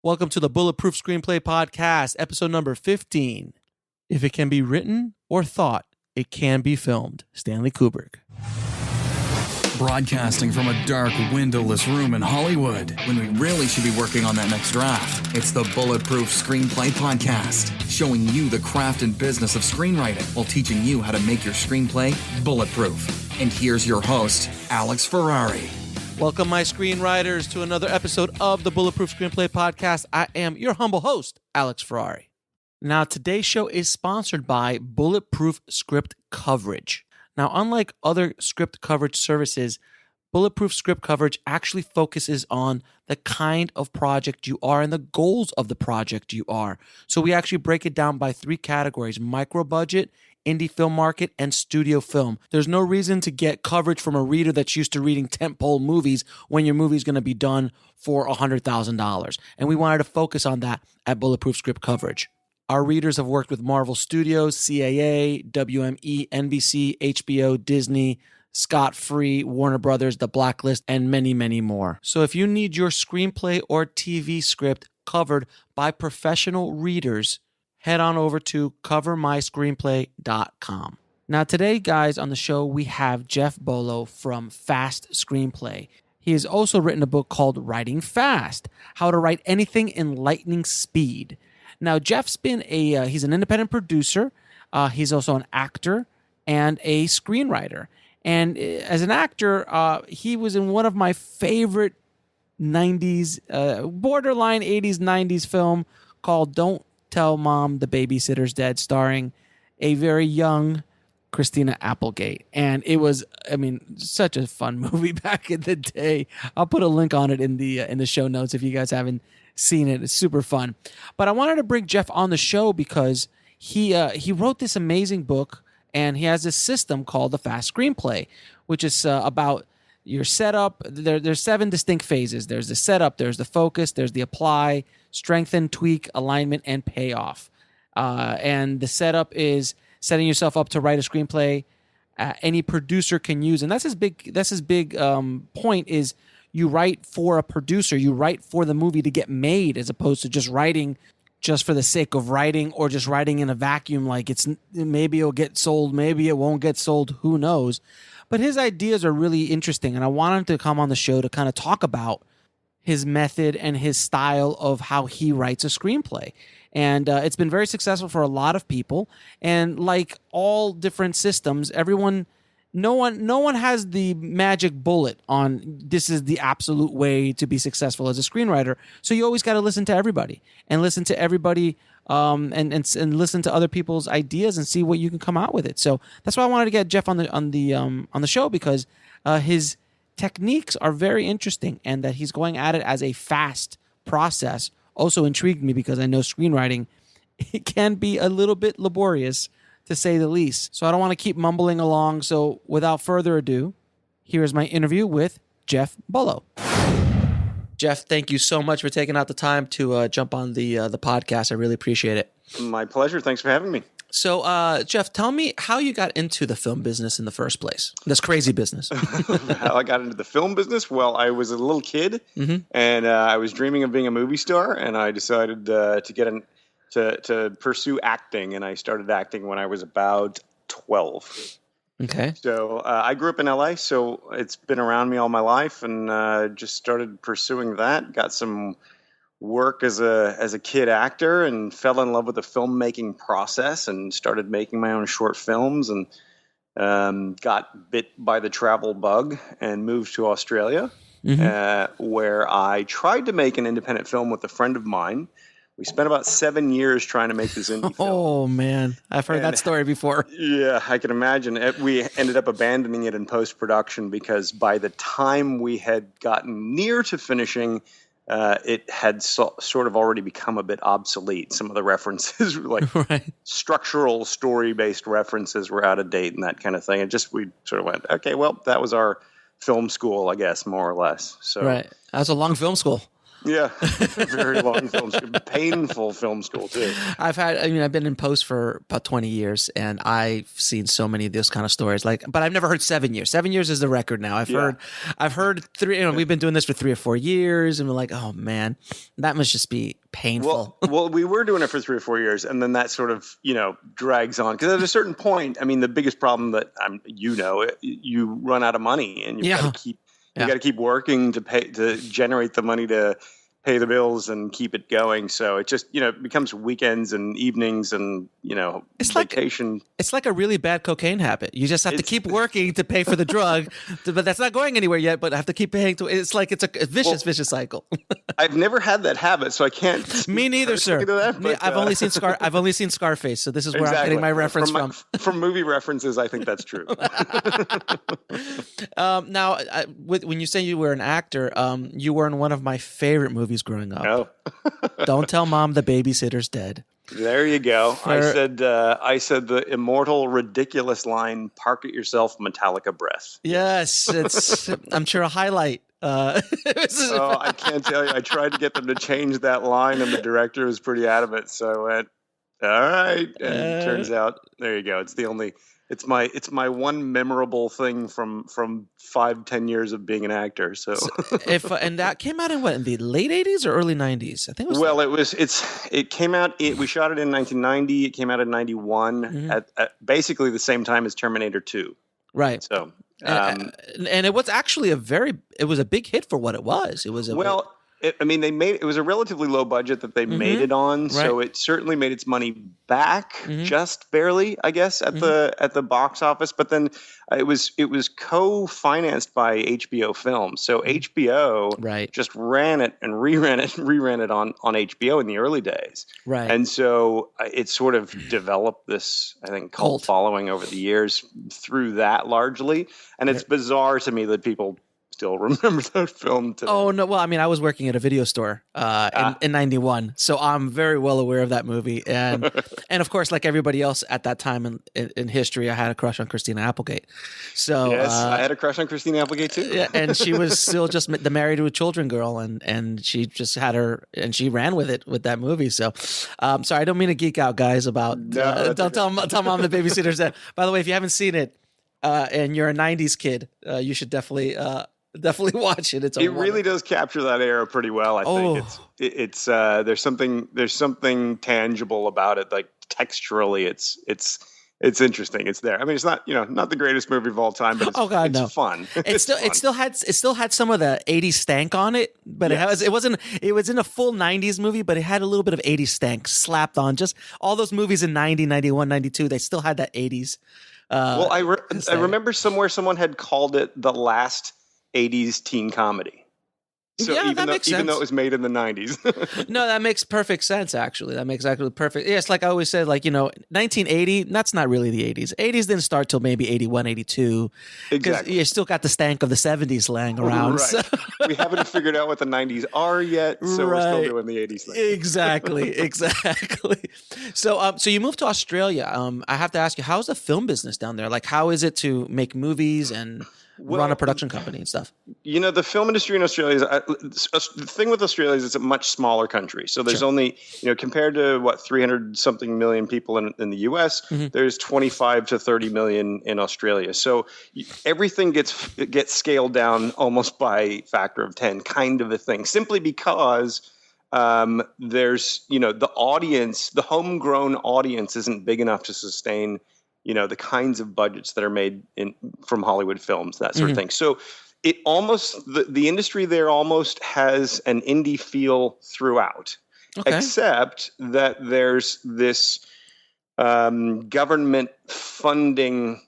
Welcome to the Bulletproof Screenplay Podcast, episode number 15. If it can be written or thought, it can be filmed. Stanley Kubrick. Broadcasting from a dark, windowless room in Hollywood, when we really should be working on that next draft. It's the Bulletproof Screenplay Podcast, showing you the craft and business of screenwriting while teaching you how to make your screenplay bulletproof. And here's your host, Alex Ferrari. Welcome, my screenwriters, to another episode of the Bulletproof Screenplay Podcast. I am your humble host, Alex Ferrari. Now, today's show is sponsored by Bulletproof Script Coverage. Now, unlike other script coverage services, Bulletproof Script Coverage actually focuses on the kind of project you are and the goals of the project you are. So we actually break it down by three categories: micro budget, indie film market, and studio film. There's no reason to get coverage from a reader that's used to reading tentpole movies when your movie's going to be done for $100,000. And we wanted to focus on that at Bulletproof Script Coverage. Our readers have worked with Marvel Studios, CAA, WME, NBC, HBO, Disney, Scott Free, Warner Brothers, The Blacklist, and many, many more. So if you need your screenplay or TV script covered by professional readers, head on over to covermyscreenplay.com. Now today, guys, on the show, we have Jeff Bollow from Fast Screenplay. He has also written a book called Writing Fast: How to Write Anything in Lightning Speed. Now, Jeff's been he's an independent producer. He's also an actor and a screenwriter. And as an actor, he was in one of my favorite 90s, borderline 80s, 90s film called Don't Tell Mom the Babysitter's Dead, starring a very young Christina Applegate. And it was, such a fun movie back in the day. I'll put a link on it in the show notes if you guys haven't seen it. It's super fun. But I wanted to bring Jeff on the show because he wrote this amazing book, and he has this system called the Fast Screenplay, which is about your setup. There's 7 distinct phases. There's the setup, there's the focus, there's the apply, strengthen, tweak, alignment, and payoff. And the setup is setting yourself up to write a screenplay any producer can use. And that's his big point is you write for a producer. You write for the movie to get made, as opposed to just writing just for the sake of writing, or just writing in a vacuum, like maybe it'll get sold, maybe it won't get sold, who knows. But his ideas are really interesting, and I want him to come on the show to kind of talk about his method and his style of how he writes a screenplay. And it's been very successful for a lot of people. And like all different systems, no one has the magic bullet on this is the absolute way to be successful as a screenwriter. So you always got to listen to everybody and listen to everybody and listen to other people's ideas and see what you can come out with it. So that's why I wanted to get Jeff on the show, because his techniques are very interesting, and that he's going at it as a fast process also intrigued me, because I know screenwriting, it can be a little bit laborious, to say the least. So I don't want to keep mumbling along. So without further ado, here's my interview with Jeff Bollow. Jeff, thank you so much for taking out the time to jump on the podcast. I really appreciate it. My pleasure. Thanks for having me. So, Jeff, tell me how you got into the film business in the first place, this crazy business. How I got into the film business? Well, I was a little kid, and I was dreaming of being a movie star, and I decided to pursue acting, and I started acting when I was about 12. Okay. So I grew up in LA, so it's been around me all my life, and just started pursuing that. Got some work as a kid actor, and fell in love with the filmmaking process, and started making my own short films, and got bit by the travel bug and moved to Australia, where I tried to make an independent film with a friend of mine. We spent about 7 years trying to make this indie film. Oh, man. I've heard that story before. Yeah, I can imagine. We ended up abandoning it in post-production, because by the time we had gotten near to finishing, it had sort of already become a bit obsolete. Some of the references, like structural story-based references, were out of date and that kind of thing. And we sort of went, okay, well, that was our film school, I guess, more or less. So right. That was a long film school. Yeah, very long film school, painful film school too. I've been in post for about 20 years, and I've seen so many of those kind of stories. But I've never heard 7 years. 7 years is the record now. I've heard 3. We've been doing this for 3 or 4 years, and we're like, oh man, that must just be painful. Well, we were doing it for 3 or 4 years, and then that sort of drags on, because at a certain point, I mean, the biggest problem that you run out of money, and you've got to keep. You got to keep working to generate the money to pay the bills and keep it going. So it just, it becomes weekends and evenings and, it's vacation. It's like a really bad cocaine habit. You just have to keep working to pay for the drug, but that's not going anywhere yet, but I have to keep paying to, it's like, it's a vicious cycle. I've never had that habit, so I can't. Me neither, sir. I've only seen Scarface. So this is where I'm getting my reference from. From movie references, I think that's true. Now, when you say you were an actor, you were in one of my favorite movies growing up. Oh. Don't tell mom the babysitter's dead. There you go. I said the immortal, ridiculous line, "Park it yourself, Metallica breath." Yes, it's I'm sure a highlight. I can't tell you. I tried to get them to change that line, and the director was pretty adamant. So I went, all right. And it turns out, there you go. It's my one memorable thing from 5-10 years of being an actor. So and that came out in the late 80s or early 90s? I think it was. It came out. We shot it in 1990. It came out in 91 at basically the same time as Terminator 2. Right. So and it was actually it was a big hit for what it was. It was it was a relatively low budget that they made it on, so it certainly made its money back, just barely, I guess, at the box office. But then it was co-financed by HBO Films, so HBO just ran it and reran it on HBO in the early days, right? And so it sort of developed this, I think, cult following over the years through that largely. And it's bizarre to me that people still remember that film today. Oh no! Well, I mean, I was working at a video store in '91, so I'm very well aware of that movie, and of course, like everybody else at that time in history, I had a crush on Christina Applegate. So yes, I had a crush on Christina Applegate too. Yeah, and she was still just the married with children girl, and she just had she ran with it with that movie. So, sorry, I don't mean to geek out, guys. About don't tell mom the babysitter's dead. By the way, if you haven't seen it and you're a '90s kid, you should definitely watch it. It really does capture that era pretty well. I think it's there's something tangible about it. Like texturally, it's interesting. It's there. I mean, it's not not the greatest movie of all time, but it's fun. It still had some of the 80s stank on it, but it was in a full 90s movie, but it had a little bit of 80s stank slapped on. Just all those movies in 90, 91, 92, they still had that 80s. Well, I remember somewhere someone had called it the last 80s teen comedy. So even though it was made in the 90s. No, that makes perfect sense, actually. That makes actually perfect. Yeah, it's like I always said, 1980, that's not really the 80s. 80s didn't start till maybe 81, 82. Exactly. You still got the stank of the 70s laying around. Right. So. We haven't figured out what the 90s are yet, so we're still doing the 80s thing. Exactly. So you moved to Australia. I have to ask you, how's the film business down there? Like, how is it to make movies and run a production company and stuff? The film industry in Australia the thing with Australia is it's a much smaller country. So there's only, compared to 300 something million people in the US, there's 25 to 30 million in Australia. So everything gets scaled down almost by factor of 10, kind of a thing, simply because there's, the audience, the homegrown audience isn't big enough to sustain the kinds of budgets that are made from Hollywood films, that sort of thing. So it almost, the industry there almost has an indie feel throughout, except that there's this government funding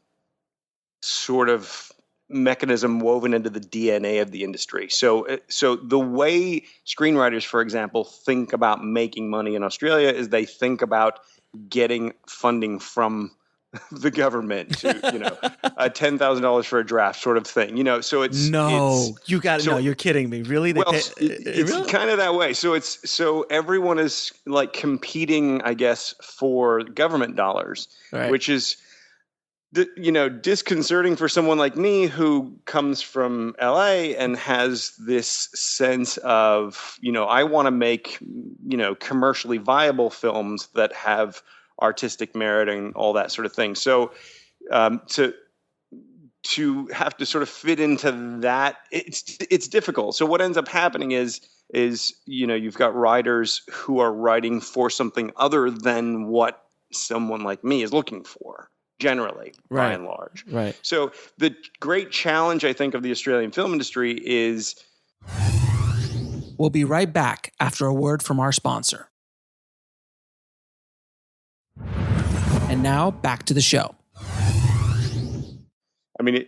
sort of mechanism woven into the DNA of the industry. So the way screenwriters, for example, think about making money in Australia is they think about getting funding from the government to, $10,000 for a draft sort of thing, so it's you're kidding me. Really? It's kind of that way. So everyone is like competing, I guess, for government dollars, right. which is, disconcerting for someone like me who comes from LA and has this sense of, I want to make, commercially viable films that have artistic merit and all that sort of thing. So to have to sort of fit into that, it's difficult. So what ends up happening is you've got writers who are writing for something other than what someone like me is looking for, generally, by and large. Right. So the great challenge, I think, of the Australian film industry is... We'll be right back after a word from our sponsor. And now back to the show. I mean,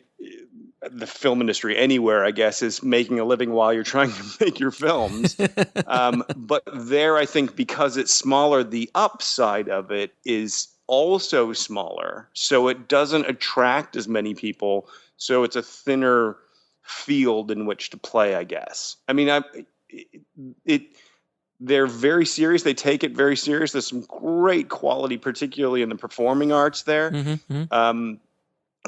the film industry anywhere, I guess, is making a living while you're trying to make your films. But there, I think, because it's smaller, the upside of it is also smaller. So it doesn't attract as many people. So it's a thinner field in which to play, I guess. I mean, they're very serious. They take it very serious. There's some great quality, particularly in the performing arts there,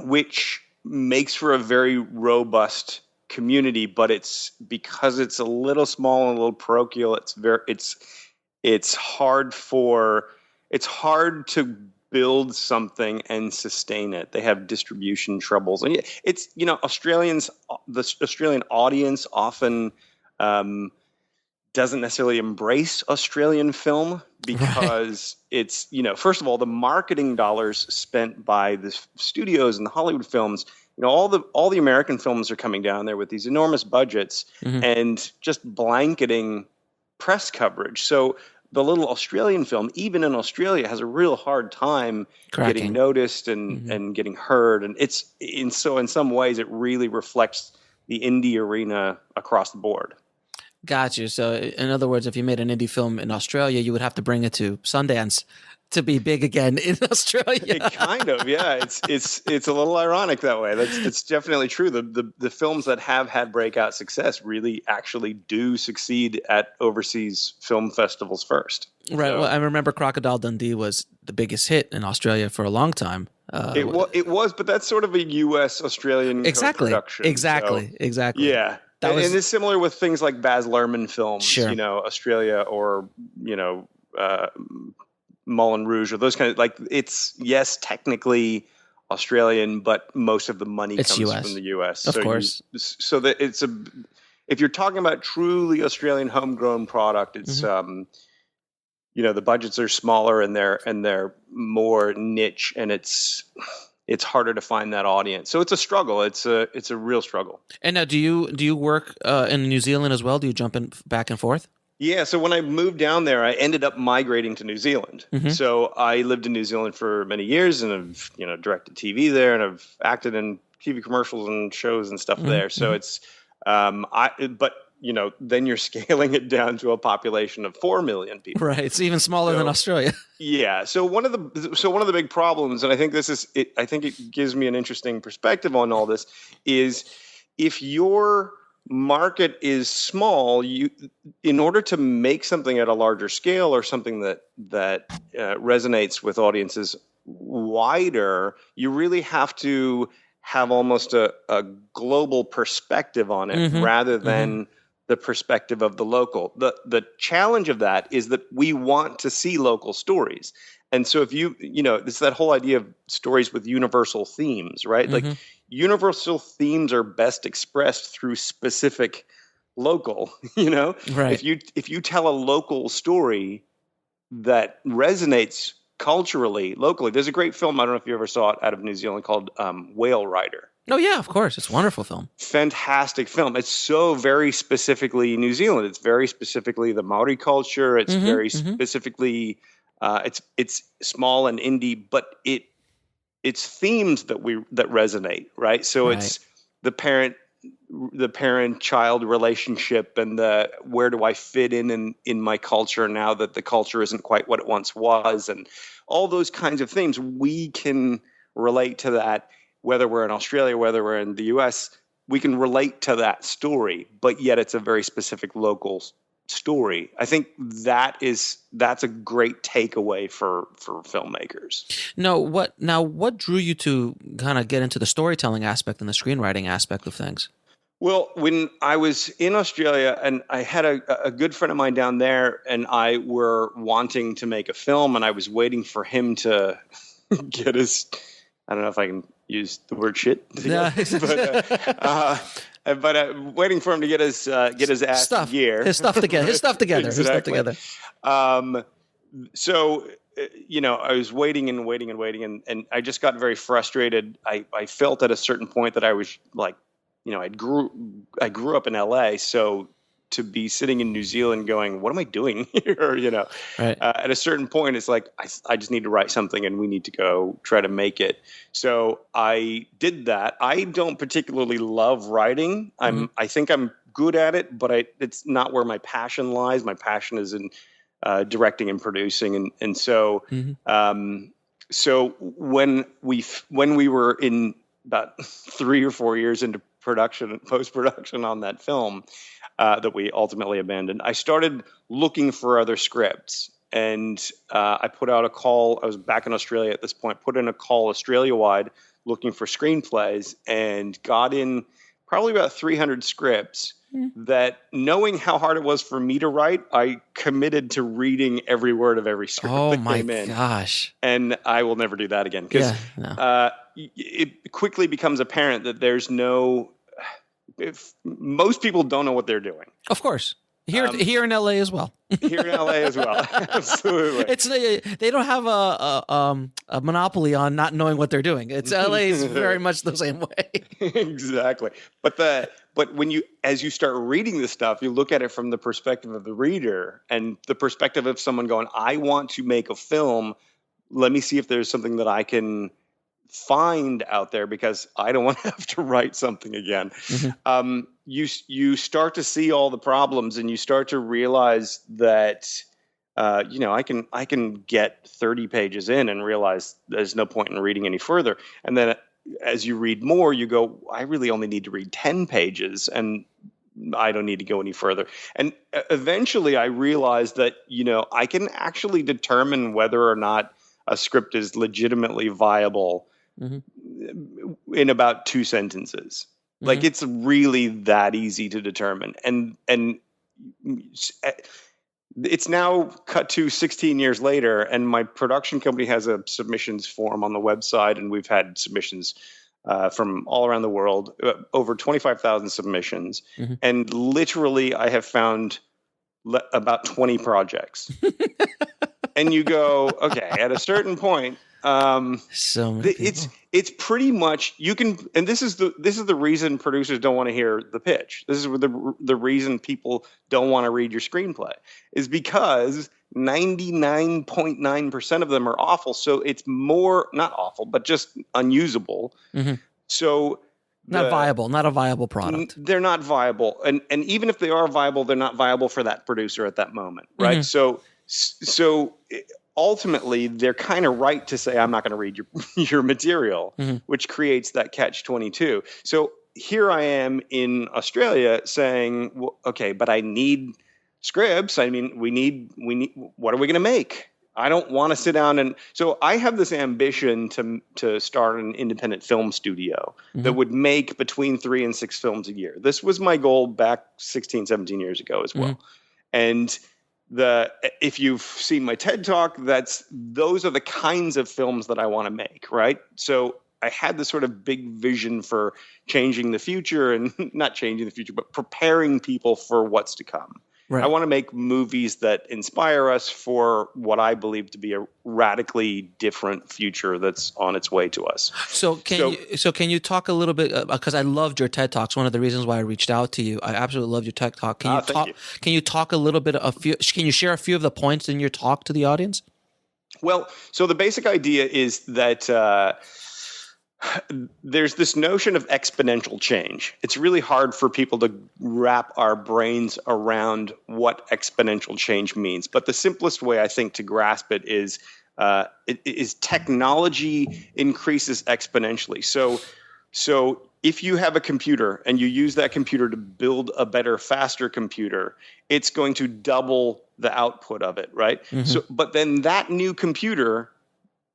which makes for a very robust community. But it's because it's a little small and a little parochial. It's hard to build something and sustain it. They have distribution troubles, and it's the Australian audience often doesn't necessarily embrace Australian film because it's, first of all, the marketing dollars spent by the studios and the Hollywood films, all the American films are coming down there with these enormous budgets and just blanketing press coverage. So the little Australian film, even in Australia, has a real hard time getting noticed and getting heard. And in some ways, it really reflects the indie arena across the board. Got you. So, in other words, if you made an indie film in Australia, you would have to bring it to Sundance to be big again in Australia. Kind of, yeah. It's a little ironic that way. It's definitely true. The films that have had breakout success really actually do succeed at overseas film festivals first. Right. So, well, I remember Crocodile Dundee was the biggest hit in Australia for a long time. It was, but that's sort of a U.S. Australian co-production. Exactly. Yeah. And it's similar with things like Baz Luhrmann films, Australia or, Moulin Rouge or those kind of, it's, yes, technically Australian, but most of the money comes US. From the U.S. Of course. So that if you're talking about truly Australian homegrown product, it's, the budgets are smaller and they're more niche, and it's harder to find that audience. So it's a struggle. It's a real struggle. And now, do you work in New Zealand as well? Do you jump in back and forth? Yeah. So when I moved down there, I ended up migrating to New Zealand. So I lived in New Zealand for many years, and I've directed TV there, and I've acted in TV commercials and shows and stuff there. So it's then you're scaling it down to a population of 4 million people. Right. It's even smaller than Australia. Yeah. So one of the big problems, and I think I think it gives me an interesting perspective on all this, is if your market is small, in order to make something at a larger scale or something that resonates with audiences wider, you really have to have almost a global perspective on it rather than the perspective of the local. The challenge of that is that we want to see local stories. And so if it's that whole idea of stories with universal themes, right? Like universal themes are best expressed through specific local, Right. If you tell a local story that resonates culturally, locally, there's a great film, I don't know if you ever saw it, out of New Zealand called Whale Rider. Oh, yeah, of course. It's a wonderful film. Fantastic film. It's so very specifically New Zealand. It's very specifically the Maori culture. It's very specifically, it's small and indie, but it's themes that resonate, right? So it's the parent-child relationship and the where do I fit in my culture now that the culture isn't quite what it once was, and all those kinds of themes. We can relate to that. Whether we're in Australia, whether we're in the US, we can relate to that story, but yet it's a very specific local story. I think that's a great takeaway for filmmakers. Now, what drew you to kind of get into the storytelling aspect and the screenwriting aspect of things? Well, when I was in Australia, and I had a good friend of mine down there, and I were wanting to make a film, and I was waiting for him to get his, I don't know if I can use the word shit, but waiting for him to get his ass stuff, gear, his stuff together, Exactly. his stuff together. So, I was waiting, and I just got very frustrated. I felt at a certain point that I was like, I grew up in LA, so to be sitting in New Zealand going, what am I doing here? Right. At a certain point, it's like, I just need to write something and we need to go try to make it. So I did that. I don't particularly love writing. I think I'm good at it, but it's not where my passion lies. My passion is in directing and producing. And so, so when we were in about 3 or 4 years into post-production on that film that we ultimately abandoned, I started looking for other scripts, and I put out a call. I was back in Australia at this point, put in a call Australia-wide looking for screenplays, and got in probably about 300 scripts that, knowing how hard it was for me to write, I committed to reading every word of every script that came in. Oh my gosh. And I will never do that again, because it quickly becomes apparent that most people don't know what they're doing. Of course. Here in LA as well. Here in LA as well. Absolutely. They don't have a monopoly on not knowing what they're doing. LA is very much the same way. Exactly. But as you start reading this stuff, you look at it from the perspective of the reader and the perspective of someone going, I want to make a film. Let me see if there's something that I can find out there, because I don't want to have to write something again. You start to see all the problems, and you start to realize that I can get 30 pages in and realize there's no point in reading any further. And then as you read more, you go, I really only need to read 10 pages, and I don't need to go any further. And eventually I realized that I can actually determine whether or not a script is legitimately viable in about 2 sentences. Like, it's really that easy to determine. And it's now cut to 16 years later, and my production company has a submissions form on the website, and we've had submissions from all around the world, over 25,000 submissions. And literally I have found about 20 projects. And you go, okay, at a certain point, so many it's pretty much, you can, and this is the reason producers don't want to hear the pitch. This is the reason people don't want to read your screenplay, is because 99.9% of them are awful. So it's more, not awful, but just unusable. So not a viable product. They're not viable. And even if they are viable, they're not viable for that producer at that moment. Right. So ultimately, they're kind of right to say, I'm not going to read your material, which creates that catch-22. So here I am in Australia saying, well, okay, but I need scripts. I mean, we need, what are we going to make? I don't want to sit down and, so I have this ambition to start an independent film studio that would make between 3 and 6 films a year. This was my goal back 16, 17 years ago as well. And if you've seen my TED Talk, those are the kinds of films that I want to make, right? So I had this sort of big vision for changing the future, and not changing the future, but preparing people for what's to come. Right. I want to make movies that inspire us for what I believe to be a radically different future that's on its way to us. So can you talk a little bit, because I loved your TED Talks. One of the reasons why I reached out to you, I absolutely loved your TED Talk. Can you talk a little bit can you share a few of the points in your talk to the audience? Well, so the basic idea is that there's this notion of exponential change. It's really hard for people to wrap our brains around what exponential change means. But the simplest way, I think, to grasp it is technology increases exponentially. So So if you have a computer and you use that computer to build a better, faster computer, it's going to double the output of it, right? So, but then that new computer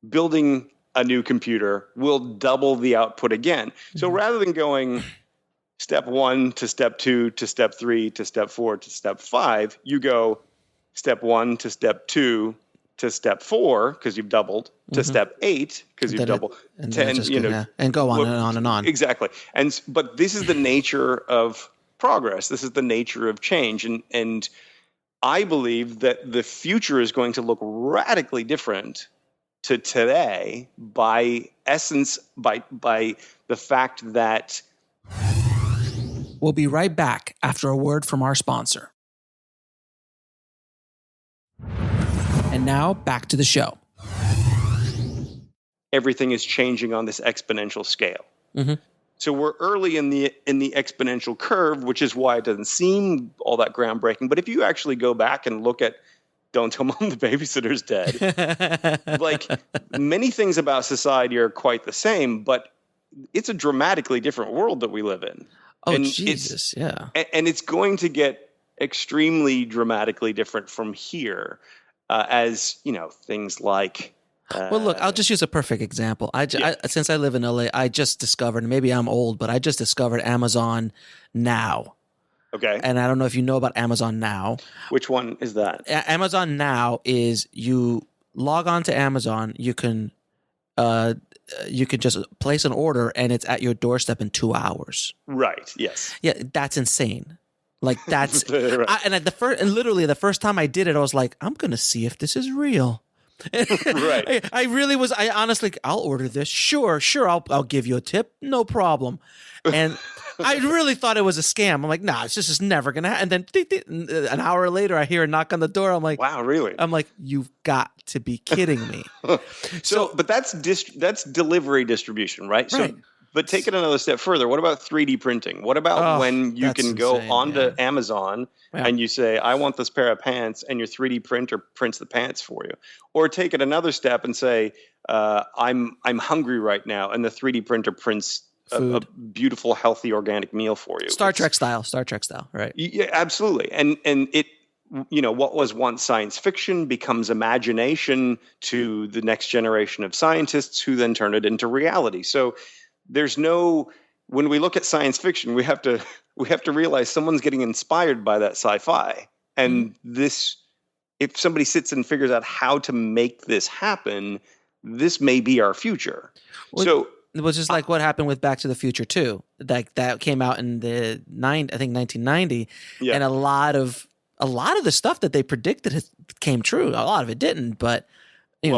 building a new computer will double the output again. So rather than going step 1 to step 2 to step 3 to step 4 to step 5, you go step 1 to step 2 to step 4 because you've doubled to step 8 because you've doubled 10, and go on and on and on. Exactly. But this is the nature of progress. This is the nature of change. And I believe that the future is going to look radically different to today by essence, by the fact that. We'll be right back after a word from our sponsor. And now back to the show. Everything is changing on this exponential scale. So we're early in the exponential curve, which is why it doesn't seem all that groundbreaking. But if you actually go back and look at Don't Tell Mom the Babysitter's Dead, like many things about society are quite the same, but it's a dramatically different world that we live in. Oh, and Jesus, yeah. And it's going to get extremely dramatically different from here as, things like... well, look, I'll just use a perfect example. Since I live in LA, I just discovered, maybe I'm old, but I just discovered Amazon Now. Okay. And I don't know if you know about Amazon Now. Which one is that? Amazon Now is you log on to Amazon, you can just place an order and it's at your doorstep in 2 hours. Right. Yes. Yeah, that's insane. Like that's right. literally the first time I did it, I was like, I'm gonna see if this is real. Right. I really was. I honestly, I'll order this. Sure. I'll give you a tip. No problem. And I really thought it was a scam. I'm like, nah, this is never gonna happen. And then an hour later, I hear a knock on the door. I'm like, wow, really? I'm like, you've got to be kidding me. But that's delivery distribution, right? Right. So, but take it another step further. What about 3D printing? What about when you can go onto Amazon and you say, I want this pair of pants, and your 3D printer prints the pants for you? Or take it another step and say, I'm hungry right now, and the 3D printer prints a beautiful, healthy, organic meal for you. Star Trek style, right? Yeah, absolutely. And it, what was once science fiction becomes imagination to the next generation of scientists who then turn it into reality. So when we look at science fiction, we have to realize someone's getting inspired by that sci-fi. And this, if somebody sits and figures out how to make this happen, this may be our future. So it was just like what happened with Back to the Future 2. That came out in the 1990, and a lot of the stuff that they predicted came true. A lot of it didn't, but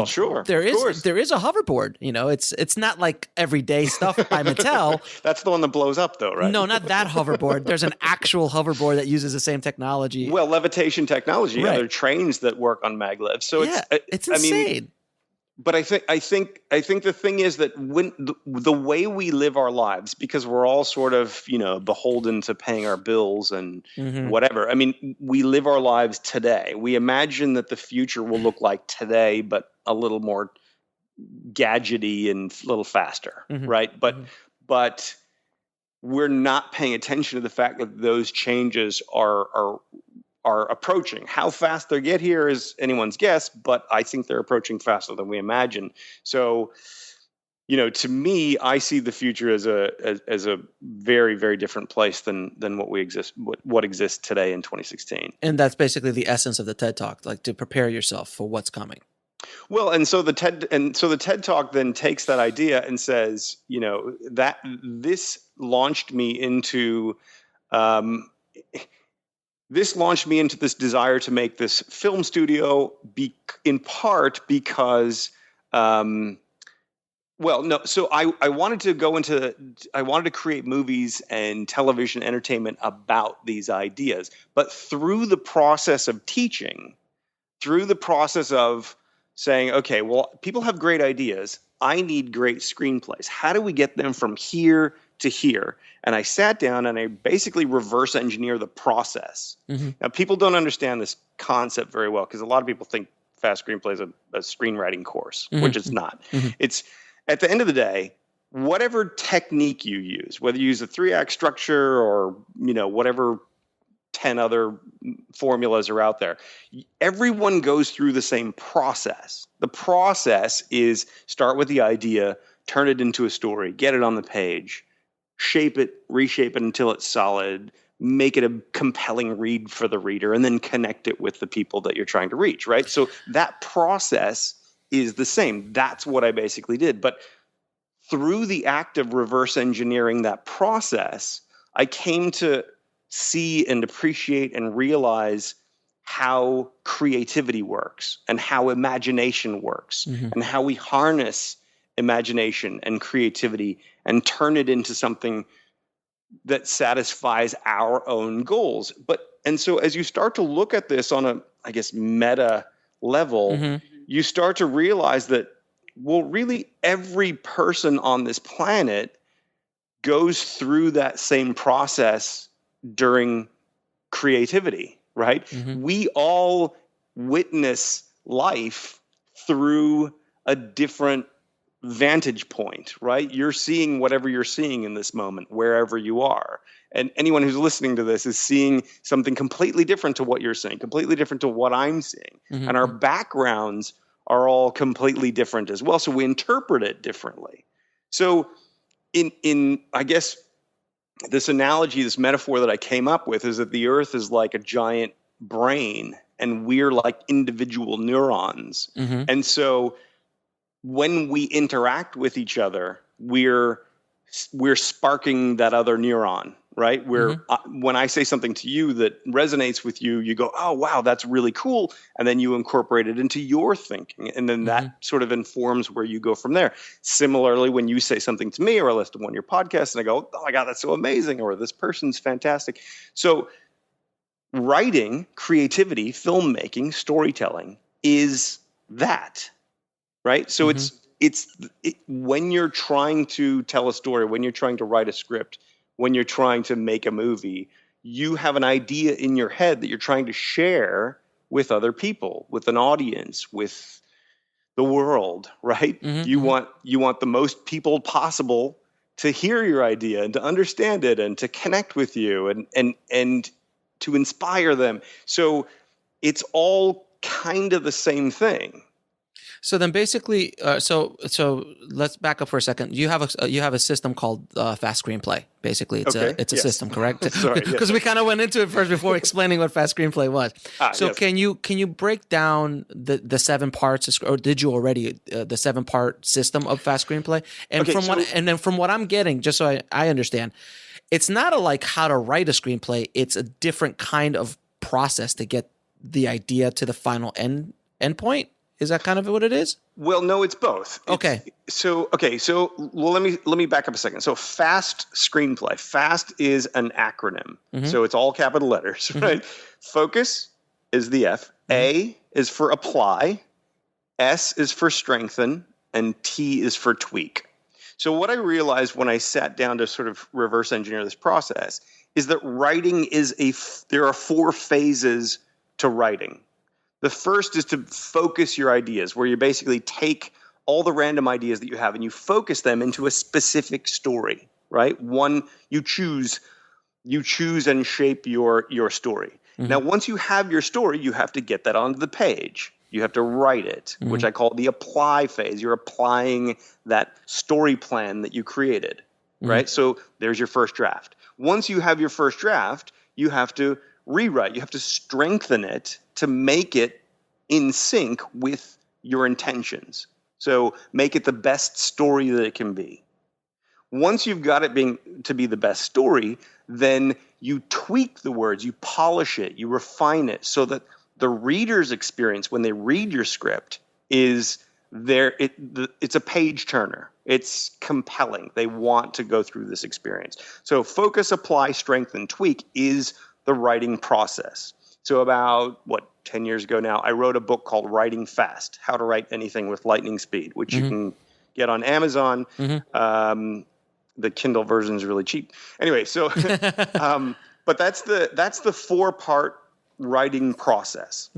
sure. There is a hoverboard. It's not like everyday stuff by Mattel. That's the one that blows up, though, right? No, not that hoverboard. There's an actual hoverboard that uses the same technology. Well, levitation technology. Right. There are trains that work on maglev. So it's insane. But I think the thing is that when the way we live our lives, because we're all sort of beholden to paying our bills and whatever. I mean, we live our lives today. We imagine that the future will look like today, but a little more gadgety and a little faster, right? But we're not paying attention to the fact that those changes are approaching. How fast they get here is anyone's guess, but I think they're approaching faster than we imagine. So, to me, I see the future as a very, very different place than what exists today in 2016. And that's basically the essence of the TED Talk, like to prepare yourself for what's coming. Well, and so the TED Talk then takes that idea and says, that this launched me into this desire to make this film studio, in part because, so I wanted to create movies and television entertainment about these ideas, but through the process of teaching, through the process of saying, okay, well, people have great ideas. I need great screenplays. How do we get them from here to here? And I sat down and I basically reverse engineer the process. Now, people don't understand this concept very well because a lot of people think Fast Screenplay is a screenwriting course, which it's not. It's at the end of the day, whatever technique you use, whether you use a 3-act structure or, whatever 10 other formulas are out there, everyone goes through the same process. The process is start with the idea, turn it into a story, get it on the page, shape it, reshape it until it's solid, make it a compelling read for the reader, and then connect it with the people that you're trying to reach, right? So that process is the same. That's what I basically did. But through the act of reverse engineering that process, I came to see and appreciate and realize how creativity works and how imagination works and how we harness imagination and creativity and turn it into something that satisfies our own goals. And so as you start to look at this on a, I guess, meta level, you start to realize that, well, really every person on this planet goes through that same process during creativity, right? We all witness life through a different vantage point, right? You're seeing whatever you're seeing in this moment, wherever you are. And anyone who's listening to this is seeing something completely different to what you're seeing, completely different to what I'm seeing. And our backgrounds are all completely different as well. So we interpret it differently. So in I guess this analogy, this metaphor that I came up with is that the earth is like a giant brain and we're like individual neurons. And so when we interact with each other, we're sparking that other neuron, right? When I say something to you that resonates with you, you go, oh, wow, that's really cool. And then you incorporate it into your thinking. And then that sort of informs where you go from there. Similarly, when you say something to me or I listen to one of your podcasts and I go, oh my God, that's so amazing. Or this person's fantastic. So writing, creativity, filmmaking, storytelling is that, right? So it's when you're trying to tell a story, when you're trying to write a script, when you're trying to make a movie, you have an idea in your head that you're trying to share with other people, with an audience, with the world, right? You want the most people possible to hear your idea and to understand it and to connect with you and to inspire them. So it's all kind of the same thing. So then, basically, so let's back up for a second. You have a system called Fast Screenplay. Basically, it's a system, correct? Sorry, because we kind of went into it first before explaining what Fast Screenplay was. Can you break down the 7 parts, or did you already the 7-part system of Fast Screenplay? And from what I'm getting, just so I understand, it's not like how to write a screenplay. It's a different kind of process to get the idea to the final end point. Is that kind of what it is? Well, no, it's both. Okay. Let me back up a second. So Fast Screenplay. Fast is an acronym. So it's all capital letters, right? Focus is the F. A is for apply. S is for strengthen. And T is for tweak. So what I realized when I sat down to sort of reverse engineer this process is that writing there are 4 phases to writing. The first is to focus your ideas, where you basically take all the random ideas that you have and you focus them into a specific story, right? One, you choose and shape your story. Now, once you have your story, you have to get that onto the page. You have to write it, which I call the apply phase. You're applying that story plan that you created, right? So there's your first draft. Once you have your first draft, you have to rewrite. You have to strengthen it to make it in sync with your intentions. So make it the best story that it can be. Once you've got it to be the best story, then you tweak the words, you polish it, you refine it so that the reader's experience when they read your script is it's a page turner. It's compelling. They want to go through this experience. So focus, apply, strengthen, tweak is the writing process. So about 10 years ago now, I wrote a book called Writing Fast: How to Write Anything with Lightning Speed, which you can get on Amazon. The Kindle version is really cheap. Anyway, so but that's the 4-part writing process.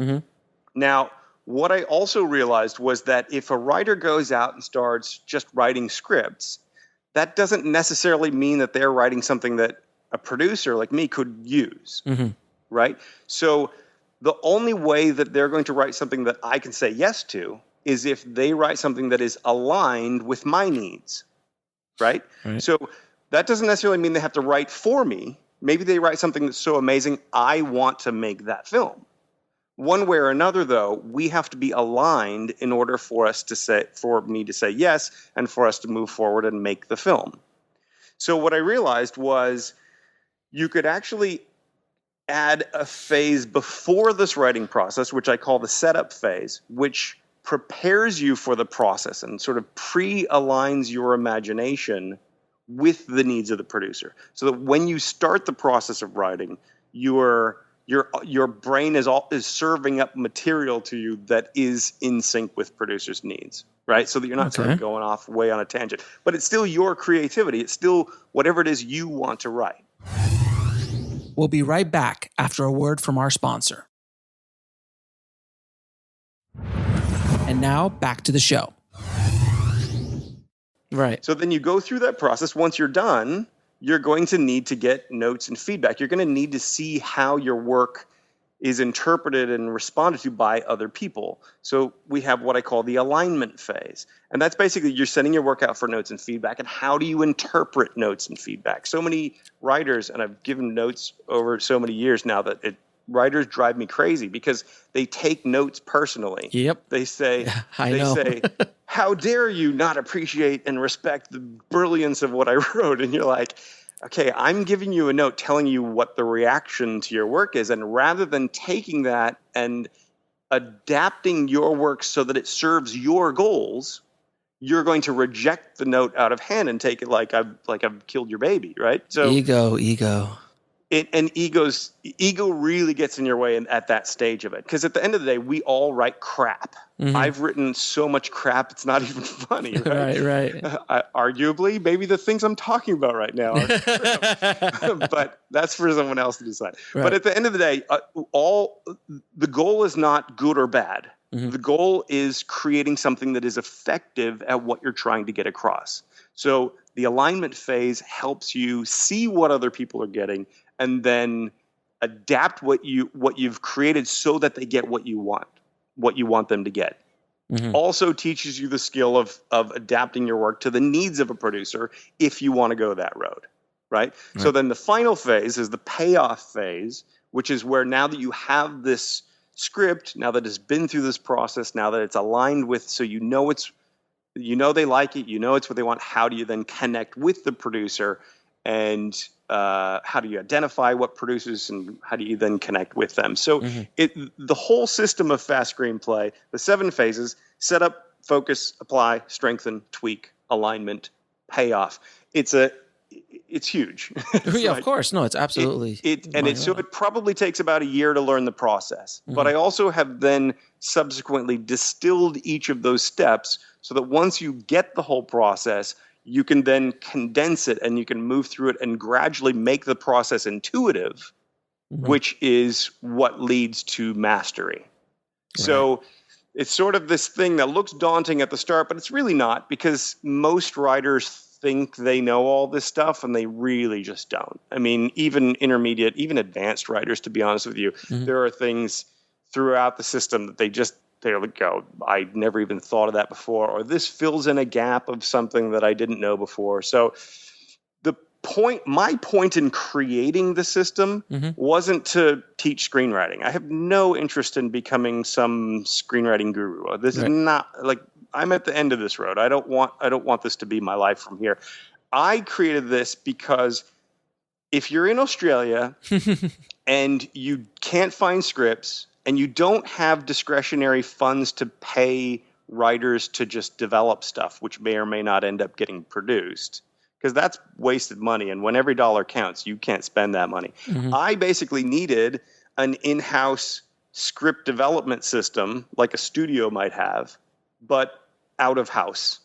Now, what I also realized was that if a writer goes out and starts just writing scripts, that doesn't necessarily mean that they're writing something that a producer like me could use, right? So the only way that they're going to write something that I can say yes to is if they write something that is aligned with my needs, right? So that doesn't necessarily mean they have to write for me. Maybe they write something that's so amazing, I want to make that film. One way or another, though, we have to be aligned in order for me to say yes, and for us to move forward and make the film. So what I realized was you could actually add a phase before this writing process, which I call the setup phase, which prepares you for the process and sort of pre-aligns your imagination with the needs of the producer. So that when you start the process of writing, your brain is serving up material to you that is in sync with producers' needs, right? So that you're not sort of going off way on a tangent. But it's still your creativity. It's still whatever it is you want to write. We'll be right back after a word from our sponsor. And now back to the show. Right. So then you go through that process. Once you're done, you're going to need to get notes and feedback. You're going to need to see how your work is interpreted and responded to by other people. So we have what I call the alignment phase. And that's basically you're sending your work out for notes and feedback. And how do you interpret notes and feedback? So many writers, and I've given notes over so many years now that writers drive me crazy because they take notes personally. Yep. They say, say, how dare you not appreciate and respect the brilliance of what I wrote? And you're like, okay, I'm giving you a note telling you what the reaction to your work is. And rather than taking that and adapting your work so that it serves your goals, you're going to reject the note out of hand and take it like I've killed your baby, right? So ego. Ego really gets in your way at that stage of it. Because at the end of the day, we all write crap. I've written so much crap, it's not even funny, right? right. Arguably, maybe the things I'm talking about right now are crap. But that's for someone else to decide. Right. But at the end of the day, the goal is not good or bad. The goal is creating something that is effective at what you're trying to get across. So the alignment phase helps you see what other people are getting and then adapt what you've created so that they get what you want them to get. Also teaches you the skill of adapting your work to the needs of a producer if you want to go that road, right? So then the final phase is the payoff phase, which is where now that you have this script, now that it's been through this process, now that it's aligned with, so you know they like it, it's what they want, how do you then connect with the producer, and how do you identify what producers, and how do you then connect with them? So the whole system of fast screenplay, the 7 phases: setup, focus, apply, strengthen, tweak, alignment, payoff. It's huge. Yeah, of course. No, it's absolutely. So it probably takes about a year to learn the process. But I also have then subsequently distilled each of those steps so that once you get the whole process, you can then condense it and you can move through it and gradually make the process intuitive, which is what leads to mastery. Right. So it's sort of this thing that looks daunting at the start, but it's really not, because most writers think they know all this stuff and they really just don't. I mean, even intermediate, even advanced writers, to be honest with you, there are things throughout the system that they go, I never even thought of that before, or this fills in a gap of something that I didn't know before. So my point in creating the system wasn't to teach screenwriting. I have no interest in becoming some screenwriting guru. This is not like, I'm at the end of this road. I don't want this to be my life from here. I created this because if you're in Australia and you can't find scripts and you don't have discretionary funds to pay writers to just develop stuff, which may or may not end up getting produced, because that's wasted money. And when every dollar counts, you can't spend that money. I basically needed an in-house script development system like a studio might have, but out of house,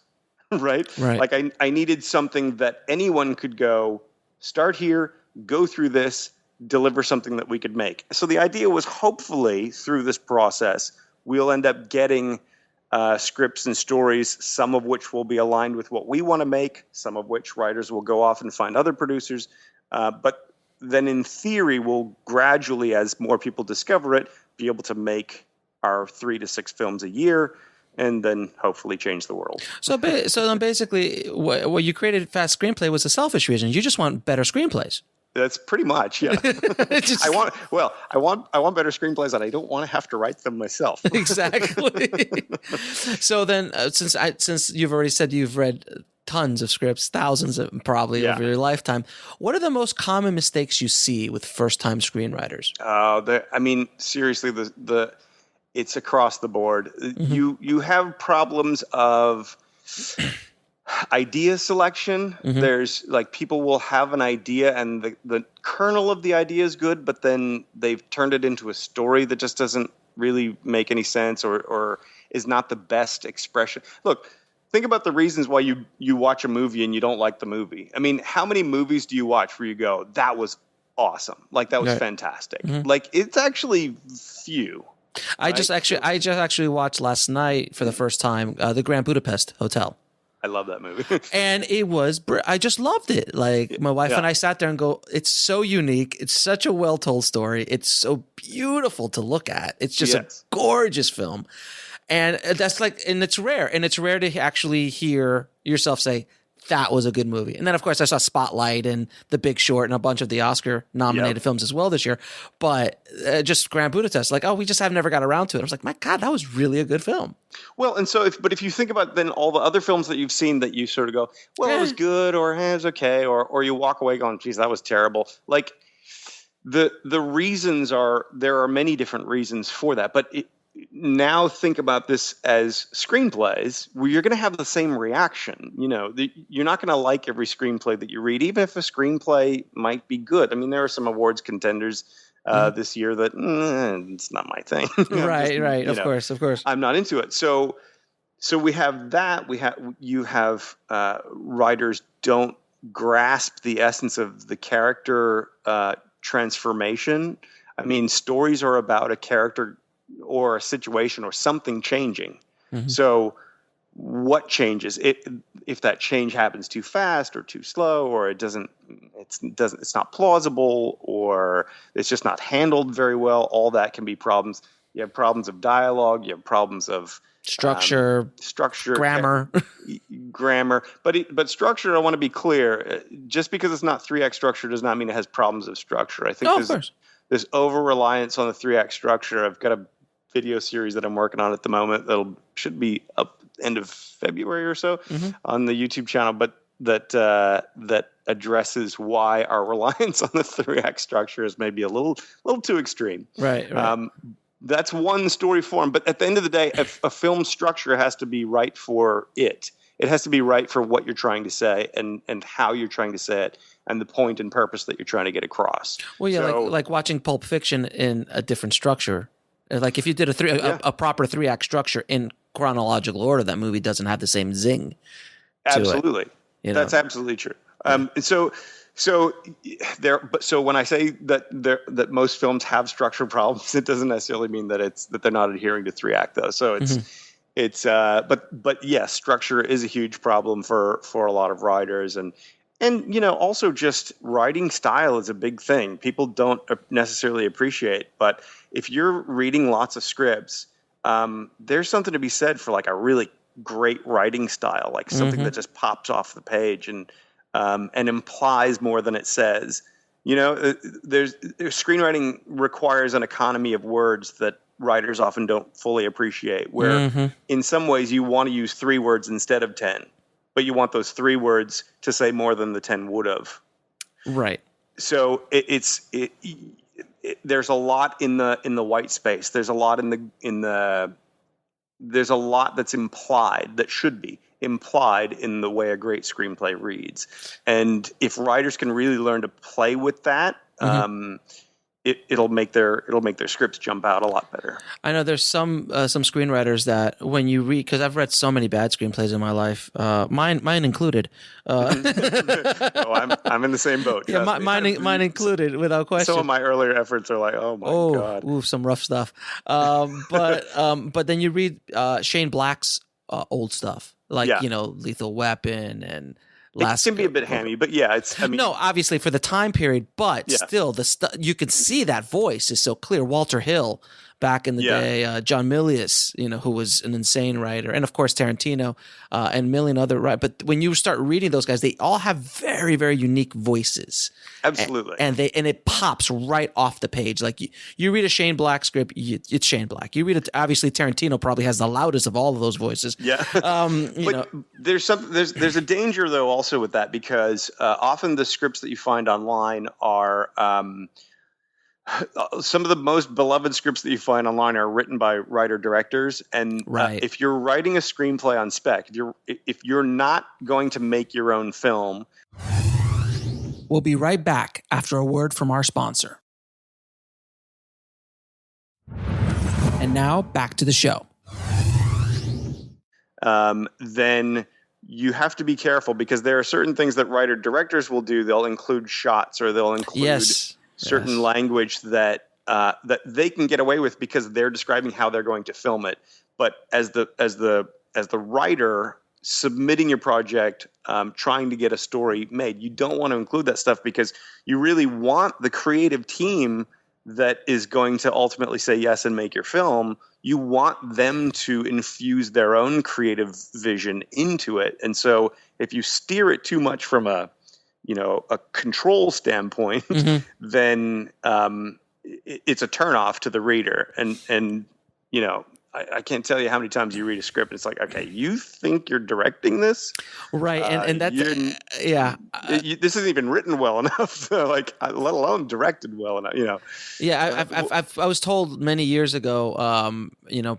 right? Like I needed something that anyone could go, start here, go through this, deliver something that we could make. So the idea was, hopefully through this process, we'll end up getting scripts and stories, some of which will be aligned with what we want to make, some of which writers will go off and find other producers. But then in theory, we'll gradually, as more people discover it, be able to make our 3 to 6 films a year, and then hopefully change the world. So then basically, what you created Fast Screenplay was a selfish reason. You just want better screenplays. That's pretty much, yeah. I want better screenplays, and I don't want to have to write them myself. Exactly. So then, since you've already said you've read tons of scripts, thousands of probably over your lifetime, what are the most common mistakes you see with first-time screenwriters? Seriously, it's across the board. You have problems of idea selection. There's like people will have an idea and the kernel of the idea is good, but then they've turned it into a story that just doesn't really make any sense or is not the best expression. Look, think about the reasons why you watch a movie and you don't like the movie. I mean, how many movies do you watch where you go, that was awesome, like that was fantastic? Like it's actually few. I just actually watched last night for the first time the Grand Budapest Hotel. I love that movie. And it was, I just loved it. Like my wife and I sat there and go, it's so unique. It's such a well-told story. It's so beautiful to look at. It's just a gorgeous film. And that's like, and it's rare. And it's rare to actually hear yourself say, that was a good movie. And then, of course, I saw Spotlight and The Big Short and a bunch of the Oscar-nominated films as well this year. But just Grand Budapest, like, we just have never got around to it. I was like, my God, that was really a good film. Well, and so if you think about then all the other films that you've seen that you sort of go, well, it was good, or it was okay, or you walk away going, geez, that was terrible. Like the reasons there are many different reasons for that. But now think about this as screenplays where you're going to have the same reaction. You're not going to like every screenplay that you read, even if a screenplay might be good. I mean, there are some awards contenders this year that it's not my thing. Right. Of course. I'm not into it. So we have that. You have writers don't grasp the essence of the character transformation. I mean, stories are about a character or a situation or something changing. So what changes? If that change happens too fast or too slow, or it's not plausible, or it's just not handled very well, all that can be problems. You have problems of dialogue, you have problems of structure, grammar. But structure, I want to be clear, just because it's not 3-act structure does not mean it has problems of structure. I think there's over-reliance on the 3-act structure. I've got a video series that I'm working on at the moment should be up end of February or so on the YouTube channel, but that addresses why our reliance on the 3-act structure is maybe a little too extreme. Right. That's one story form, but at the end of the day, a film structure has to be right for it. It has to be right for what you're trying to say and how you're trying to say it and the point and purpose that you're trying to get across. Well, yeah, like watching Pulp Fiction in a different structure. Like if you did a proper 3-act structure in chronological order, that movie doesn't have the same zing. Absolutely, that's absolutely true. So when I say that most films have structure problems, it doesn't necessarily mean that they're not adhering to 3-act though. So but yes, structure is a huge problem for a lot of writers, and also just writing style is a big thing. People don't necessarily appreciate, but if you're reading lots of scripts, there's something to be said for like a really great writing style, like something that just pops off the page and implies more than it says. There's screenwriting requires an economy of words that writers often don't fully appreciate, where in some ways you want to use 3 words instead of 10. But you want those 3 words to say more than the 10 would have. Right. So there's a lot in the white space. There's a lot there's a lot that's implied, that should be implied in the way a great screenplay reads. And if writers can really learn to play with that, it'll make their scripts jump out a lot better. I know there's some screenwriters that when you read, because I've read so many bad screenplays in my life, mine included. Oh, I'm in the same boat. Yeah, mine included, without question. Some of my earlier efforts are like, oh my god, ooh, some rough stuff. But then you read Shane Black's old stuff, like Lethal Weapon and. It can be a bit hammy, but yeah, no, obviously for the time period, but still, you can see that voice is so clear. Walter Hill, back in the day, John Milius, who was an insane writer, and of course Tarantino, and a million other writers. But when you start reading those guys, they all have very, very unique voices. Absolutely, and it pops right off the page. Like you read a Shane Black script, it's Shane Black. You read it, obviously Tarantino probably has the loudest of all of those voices. Yeah, but there's a danger though also with that, because often the scripts that you find online are some of the most beloved scripts that you find online are written by writer-directors, and if you're writing a screenplay on spec, if you're not going to make your own film. We'll be right back after a word from our sponsor. And now back to the show. Then you have to be careful, because there are certain things that writer-directors will do. They'll include shots, or they'll include certain language that they can get away with because they're describing how they're going to film it. But as the writer submitting your project, trying to get a story made, you don't want to include that stuff, because you really want the creative team that is going to ultimately say yes and make your film. You want them to infuse their own creative vision into it. And so if you steer it too much from a control standpoint, then it's a turnoff to the reader. And I can't tell you how many times you read a script and it's like, okay, you think you're directing this? Right. And that's, this isn't even written well enough, let alone directed well enough, Yeah. I was told many years ago,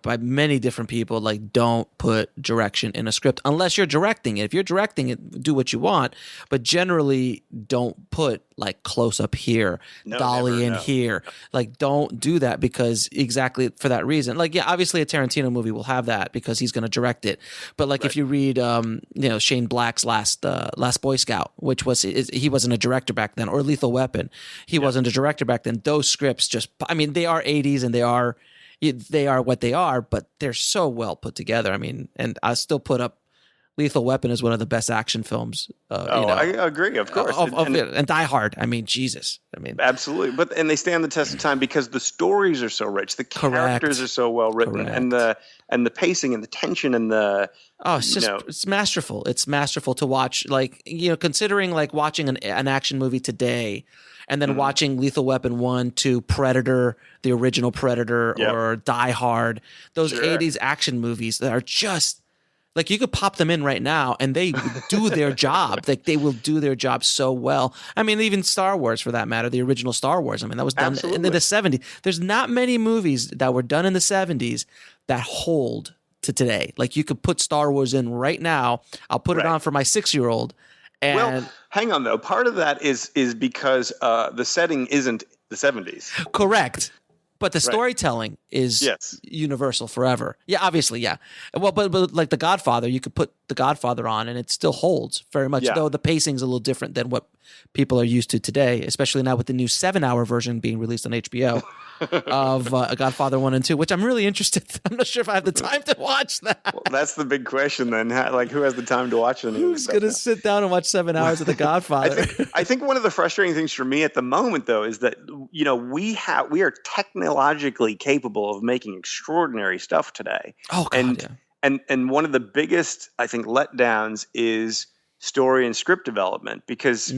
by many different people, like, don't put direction in a script unless you're directing it. If you're directing it, do what you want, but generally don't put like close up here, dolly in here. Like, don't do that, because exactly for that reason. Like, obviously a Tarantino movie will have that because he's going to direct it. But like, if you read, Shane Black's last Boy Scout, which he wasn't a director back then, or Lethal Weapon, he wasn't a director back then. Those scripts they are 80s and they are what they are, but they're so well put together. I mean, and I still put up Lethal Weapon is one of the best action films. I agree, of course. And Die Hard. I mean, Jesus. Absolutely. And they stand the test of time because the stories are so rich, the characters are so well written, and the pacing and the tension and the it's masterful. It's masterful to watch. Like, considering like watching an action movie today, and then watching Lethal Weapon 1, 2, Predator, the original Predator, or Die Hard, those 80s action movies that are just. Like, you could pop them in right now and they do their job. Like, they will do their job so well. I mean, even Star Wars, for that matter, the original Star Wars. I mean, that was done in the 70s. There's not many movies that were done in the 70s that hold to today. Like, you could put Star Wars in right now. I'll put it on for my 6-year-old. Well, hang on, though. Part of that is because the setting isn't the 70s. Correct. But the storytelling is universal forever. Yeah, obviously, yeah. Well, but like The Godfather, you could put The Godfather on and it still holds very much, though the pacing's a little different than what people are used to today, especially now with the new 7-hour version being released on HBO of Godfather 1 and 2, which I'm really interested. I'm not sure if I have the time to watch that. Well, that's the big question then. Who has the time to watch it? Who's going to sit down and watch 7 hours of The Godfather? I think one of the frustrating things for me at the moment, though, is that we are technologically capable of making extraordinary stuff today. Oh, God, and one of the biggest, I think, letdowns is story and script development, because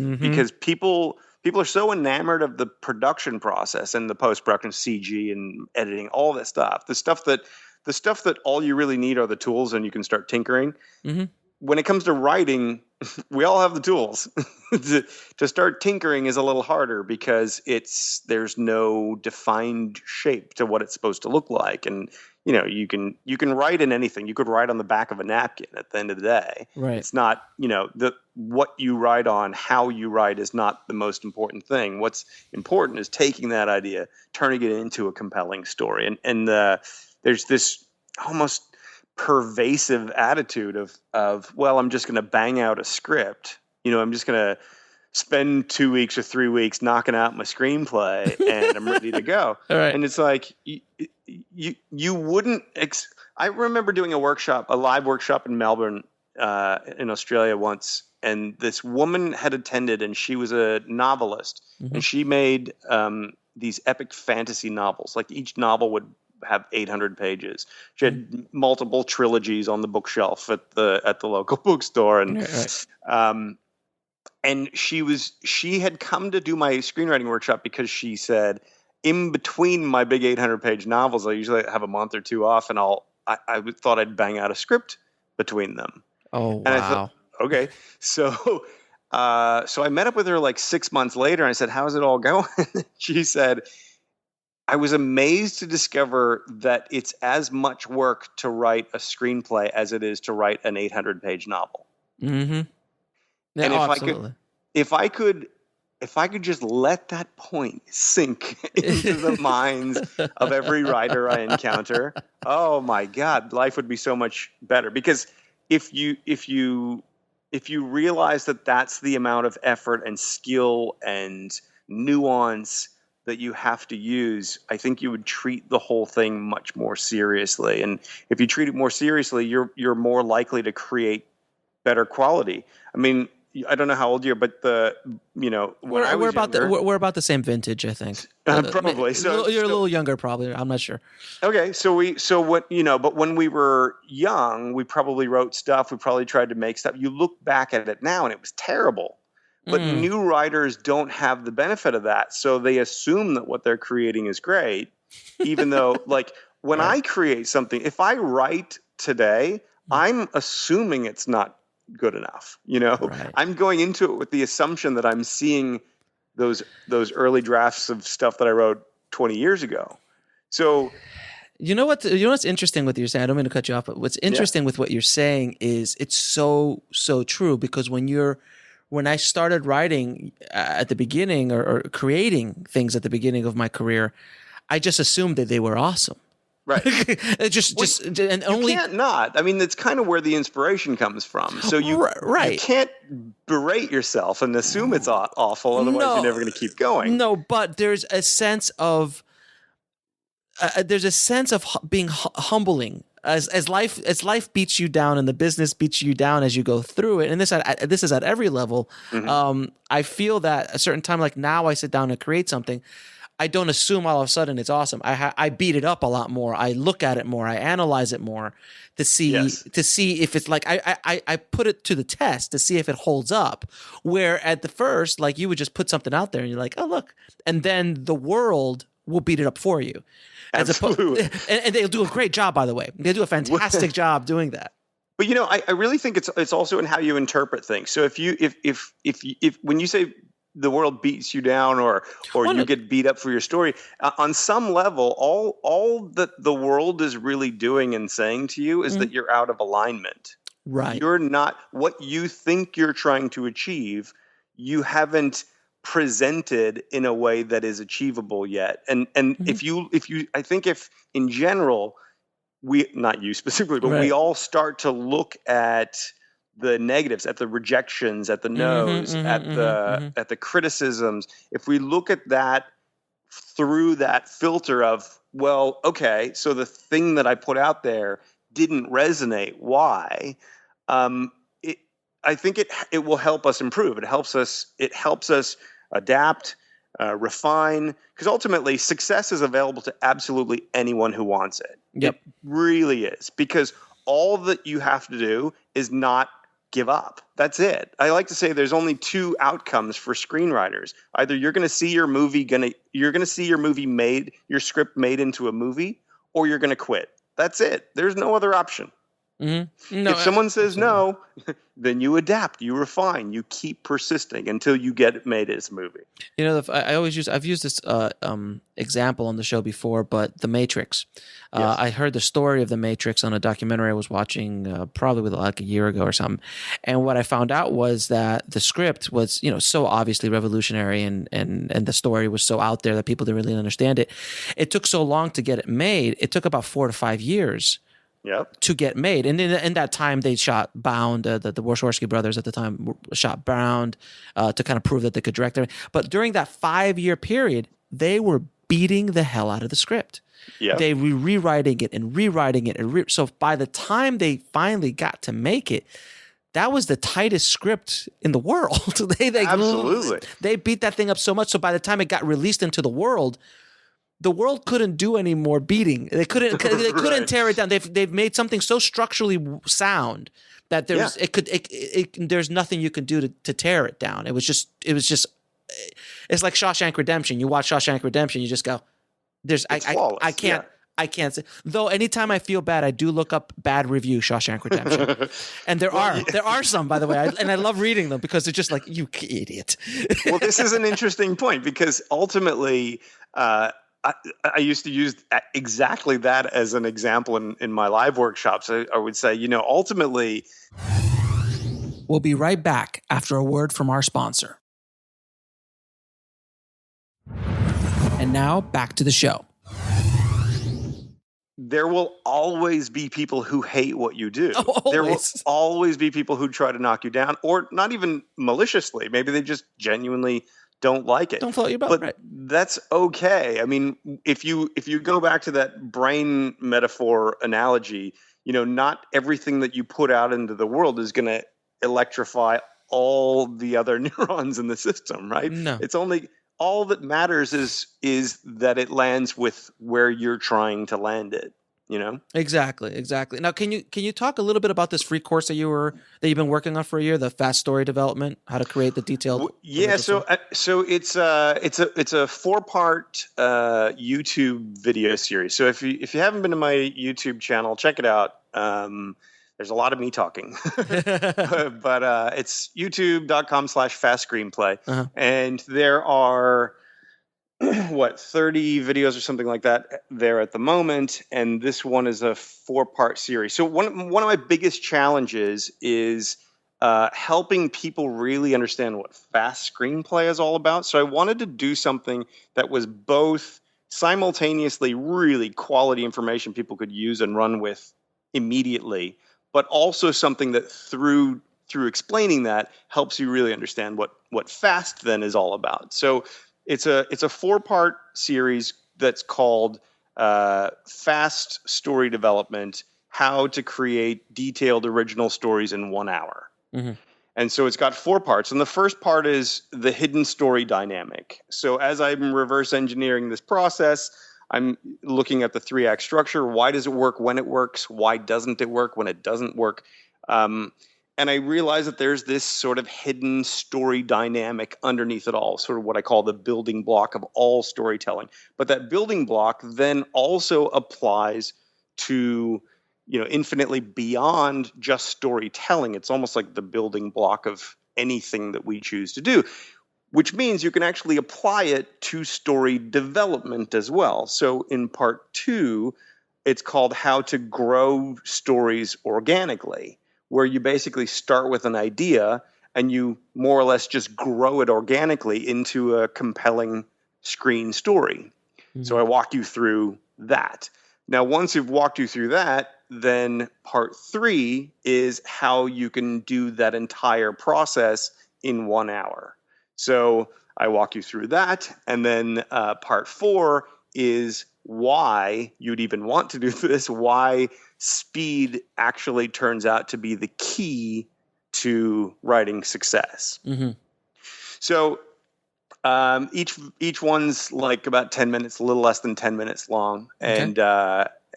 people are so enamored of the production process and the post-production CG and editing, all that stuff. The stuff that all you really need are the tools and you can start tinkering. when it comes to writing, we all have the tools. To start tinkering is a little harder because there's no defined shape to what it's supposed to look like. And you can write in anything. You could write on the back of a napkin at the end of the day. Right. It's not, what you write on, how you write is not the most important thing. What's important is taking that idea, turning it into a compelling story. And there's this almost pervasive attitude of well, I'm just going to bang out a script. I'm just going to spend 2 weeks or 3 weeks knocking out my screenplay and I'm ready to go. All right. And it's like you wouldn't. I remember doing a live workshop in Melbourne, in Australia once, and this woman had attended, and she was a novelist, and she made these epic fantasy novels. Like each novel would have 800 pages. She had multiple trilogies on the bookshelf at the local bookstore, and and she had come to do my screenwriting workshop because she said, in between my big 800-page novels, I usually have a month or two off, and I thought I'd bang out a script between them. Oh, wow. And I thought, okay, so I met up with her like 6 months later, and I said, "How's it all going?" She said, I was amazed to discover that it's as much work to write a screenplay as it is to write an 800-page novel. Mm-hmm. Yeah, And absolutely. if I could just let that point sink into the minds of every writer I encounter, oh my God, life would be so much better. Because if you realize that that's the amount of effort and skill and nuance that you have to use, I think you would treat the whole thing much more seriously. And if you treat it more seriously, you're more likely to create better quality. I mean, I don't know how old you are, but we're about the same vintage, I think. Probably. So you're a little younger, probably. I'm not sure. Okay, but when we were young, we probably wrote stuff. We probably tried to make stuff. You look back at it now, and it was terrible. But new writers don't have the benefit of that, so they assume that what they're creating is great, even though, like, when I create something, if I write today, I'm assuming it's not good enough. Right. I'm going into it with the assumption that I'm seeing those early drafts of stuff that I wrote 20 years ago. So, what's interesting with what you're saying? I don't mean to cut you off, but what's interesting with what you're saying is it's so true, because when I started writing at the beginning or creating things at the beginning of my career, I just assumed that they were awesome. Right. You can't not. I mean, that's kind of where the inspiration comes from. So you can't berate yourself and assume it's awful. Otherwise, you're never going to keep going. No, but there's a sense of being humbling. As life beats you down and the business beats you down as you go through it, and this is at every level. Mm-hmm. I feel that a certain time, like now, I sit down and create something. I don't assume all of a sudden it's awesome. I beat it up a lot more. I look at it more. I analyze it more to see if it's like I put it to the test to see if it holds up. Where at the first, like, you would just put something out there and you're like, oh look, and then the world will beat it up for you. Absolutely. And they'll do a great job, by the way. They do a fantastic job doing that. But I really think it's also in how you interpret things. So if when you say the world beats you down or you get beat up for your story, on some level, all that the world is really doing and saying to you is that you're out of alignment. Right. You're not what you think you're trying to achieve. You haven't presented in a way that is achievable yet. And if in general, not you specifically, but we all start to look at the negatives, at the rejections, at the no's, at the criticisms. If we look at that through that filter of, well, okay, so the thing that I put out there didn't resonate. Why? I think it will help us improve. It helps us adapt, refine, because ultimately success is available to absolutely anyone who wants it. Yep. It really is, because all that you have to do is not give up. That's it. I like to say there's only two outcomes for screenwriters. Either you're going to see your script made into a movie, or you're going to quit. That's it. There's no other option. Mm-hmm. No, If someone says absolutely. no, then you adapt, you refine, you keep persisting until you get it made as a movie. You know, I've used this example on the show before, but The Matrix. Yes. I heard the story of The Matrix on a documentary I was watching probably like a year ago or something, and what I found out was that the script was, so obviously revolutionary, and the story was so out there that people didn't really understand it. It took so long to get it made. It took about 4 to 5 years Yep. to get made. And in that time, they shot Bound. The Wachowski brothers at the time shot Bound to kind of prove that they could direct it. But during that 5-year period, they were beating the hell out of the script. Yep. They were rewriting it and rewriting it. So by the time they finally got to make it, that was the tightest script in the world. Absolutely. They beat that thing up so much. So by the time it got released into the world couldn't do any more beating. They couldn't Right. tear it down. They've made something so structurally sound that there's nothing you can do to tear it down. It was just it's like Shawshank Redemption. You watch Shawshank Redemption, you just go, Flawless. I can't. Yeah. I can't say. Though anytime I feel bad, I do look up bad review Shawshank Redemption, and there are some, by the way, and I love reading them because they're just like, you idiot. Well, this is an interesting point because ultimately, I used to use exactly that as an example in my live workshops. I would say, ultimately, We'll be right back after a word from our sponsor. And now back to the show. there will always be people who hate what you do. There will Always. always be people who try to knock you down, or not even maliciously. Maybe they just genuinely don't like it. Don't float your boat, But right? that's okay. I mean, if you go back to that brain metaphor analogy, not everything that you put out into the world is going to electrify all the other neurons in the system, right? No. It's only all that matters is that it lands with where you're trying to land it, Exactly. Now, can you talk a little bit about this free course that you've been working on for a year, the fast story development, how to create the detailed? Yeah, so it's a 4-part YouTube video series. So if you haven't been to my YouTube channel, check it out. There's a lot of me talking, but it's youtube.com/fast screenplay, and there are 30 videos or something like that there at the moment, and this one is a 4-part series. So one of my biggest challenges is helping people really understand what fast screenplay is all about. So I wanted to do something that was both simultaneously really quality information people could use and run with immediately, but also something that through explaining that helps you really understand what fast then is all about. So it's a 4-part series that's called Fast Story Development: How to Create Detailed Original Stories in 1 hour. Mm-hmm. And so it's got 4 parts. And the first part is the hidden story dynamic. So as I'm reverse engineering this process, I'm looking at the 3-act structure. Why does it work when it works? Why doesn't it work when it doesn't work? And I realize that there's this sort of hidden story dynamic underneath it all, sort of what I call the building block of all storytelling. But that building block then also applies to, infinitely beyond just storytelling. It's almost like the building block of anything that we choose to do, which means you can actually apply it to story development as well. So in part 2, it's called How to Grow Stories Organically, where you basically start with an idea and you more or less just grow it organically into a compelling screen story. Mm-hmm. So I walk you through that. Now, once you've walked you through that, then part 3 is how you can do that entire process in 1 hour. So I walk you through that. And then part 4 is why you'd even want to do this, why speed actually turns out to be the key to writing success. Mm-hmm. So each one's like about 10 minutes, a little less than 10 minutes long. Okay.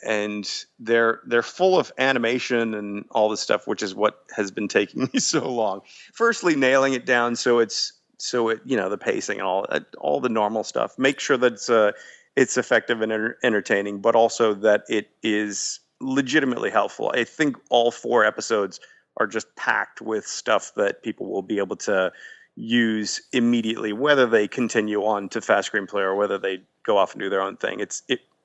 And they're full of animation and all this stuff, which is what has been taking me so long. Firstly, nailing it down so it the pacing and all the normal stuff. Make sure that it's effective and entertaining, but also that it is legitimately helpful. I think all 4 episodes are just packed with stuff that people will be able to use immediately, whether they continue on to Fast Screenplay or whether they go off and do their own thing.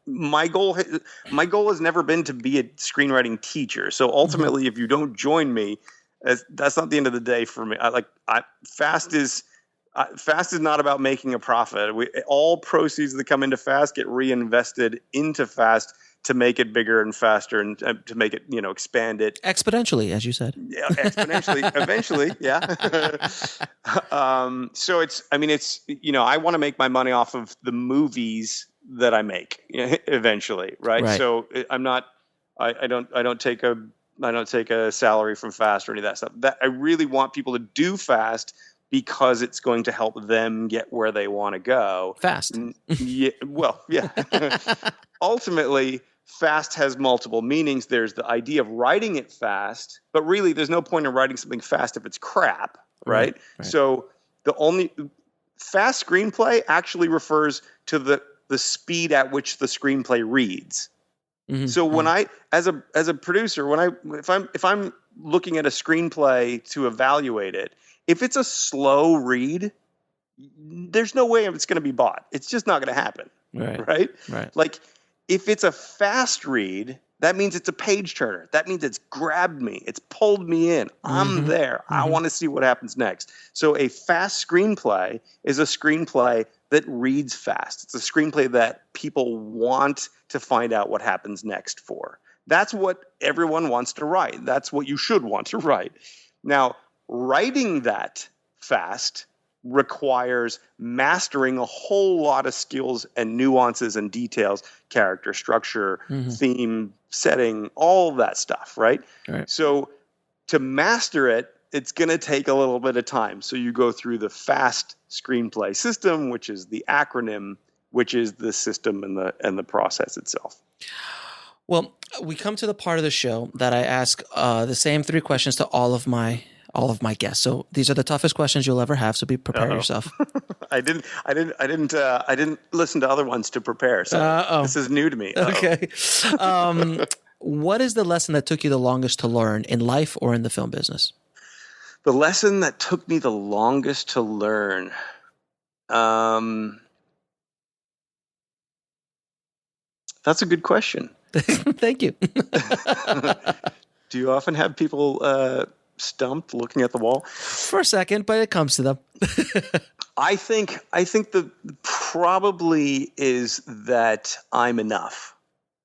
My goal has never been to be a screenwriting teacher. So ultimately, if you don't join me, that's not the end of the day for me. Fast is not about making a profit. All proceeds that come into Fast get reinvested into Fast to make it bigger and faster and to make it, expand it exponentially, as you said. Yeah, exponentially, eventually, yeah. So it's, I want to make my money off of the movies that I make eventually, right? So I'm not, I don't take a salary from Fast or any of that stuff. That I really want people to do Fast because it's going to help them get where they want to go. Fast. Yeah. Well, yeah. Ultimately, Fast has multiple meanings. There's the idea of writing it fast, but really there's no point in writing something fast if it's crap, right? So the only Fast Screenplay actually refers to the speed at which the screenplay reads. So when I, as a producer, if I'm looking at a screenplay to evaluate it, if it's a slow read, there's no way it's going to be bought. It's just not going to happen. Right. Like, if it's a fast read, that means it's a page turner. That means it's grabbed me. It's pulled me in. I'm there. I want to see what happens next. So a fast screenplay is a screenplay that reads fast. It's a screenplay that people want to find out what happens next for. That's what everyone wants to write. That's what you should want to write. Now, writing that fast requires mastering a whole lot of skills and nuances and details, character structure, theme, setting, all that stuff, right? So to master it, it's going to take a little bit of time. So you go through the Fast Screenplay system, which is the acronym, which is the system and the process itself. Well, we come to the part of the show that I ask the same 3 questions to all of my guests. So these are the toughest questions you'll ever have. So prepare yourself. I didn't listen to other ones to prepare. So this is new to me. Okay. What is the lesson that took you the longest to learn in life or in the film business? The lesson that took me the longest to learn. That's a good question. Thank you. Do you often have people stumped looking at the wall? For a second, but it comes to them. I think the probably is that I'm enough.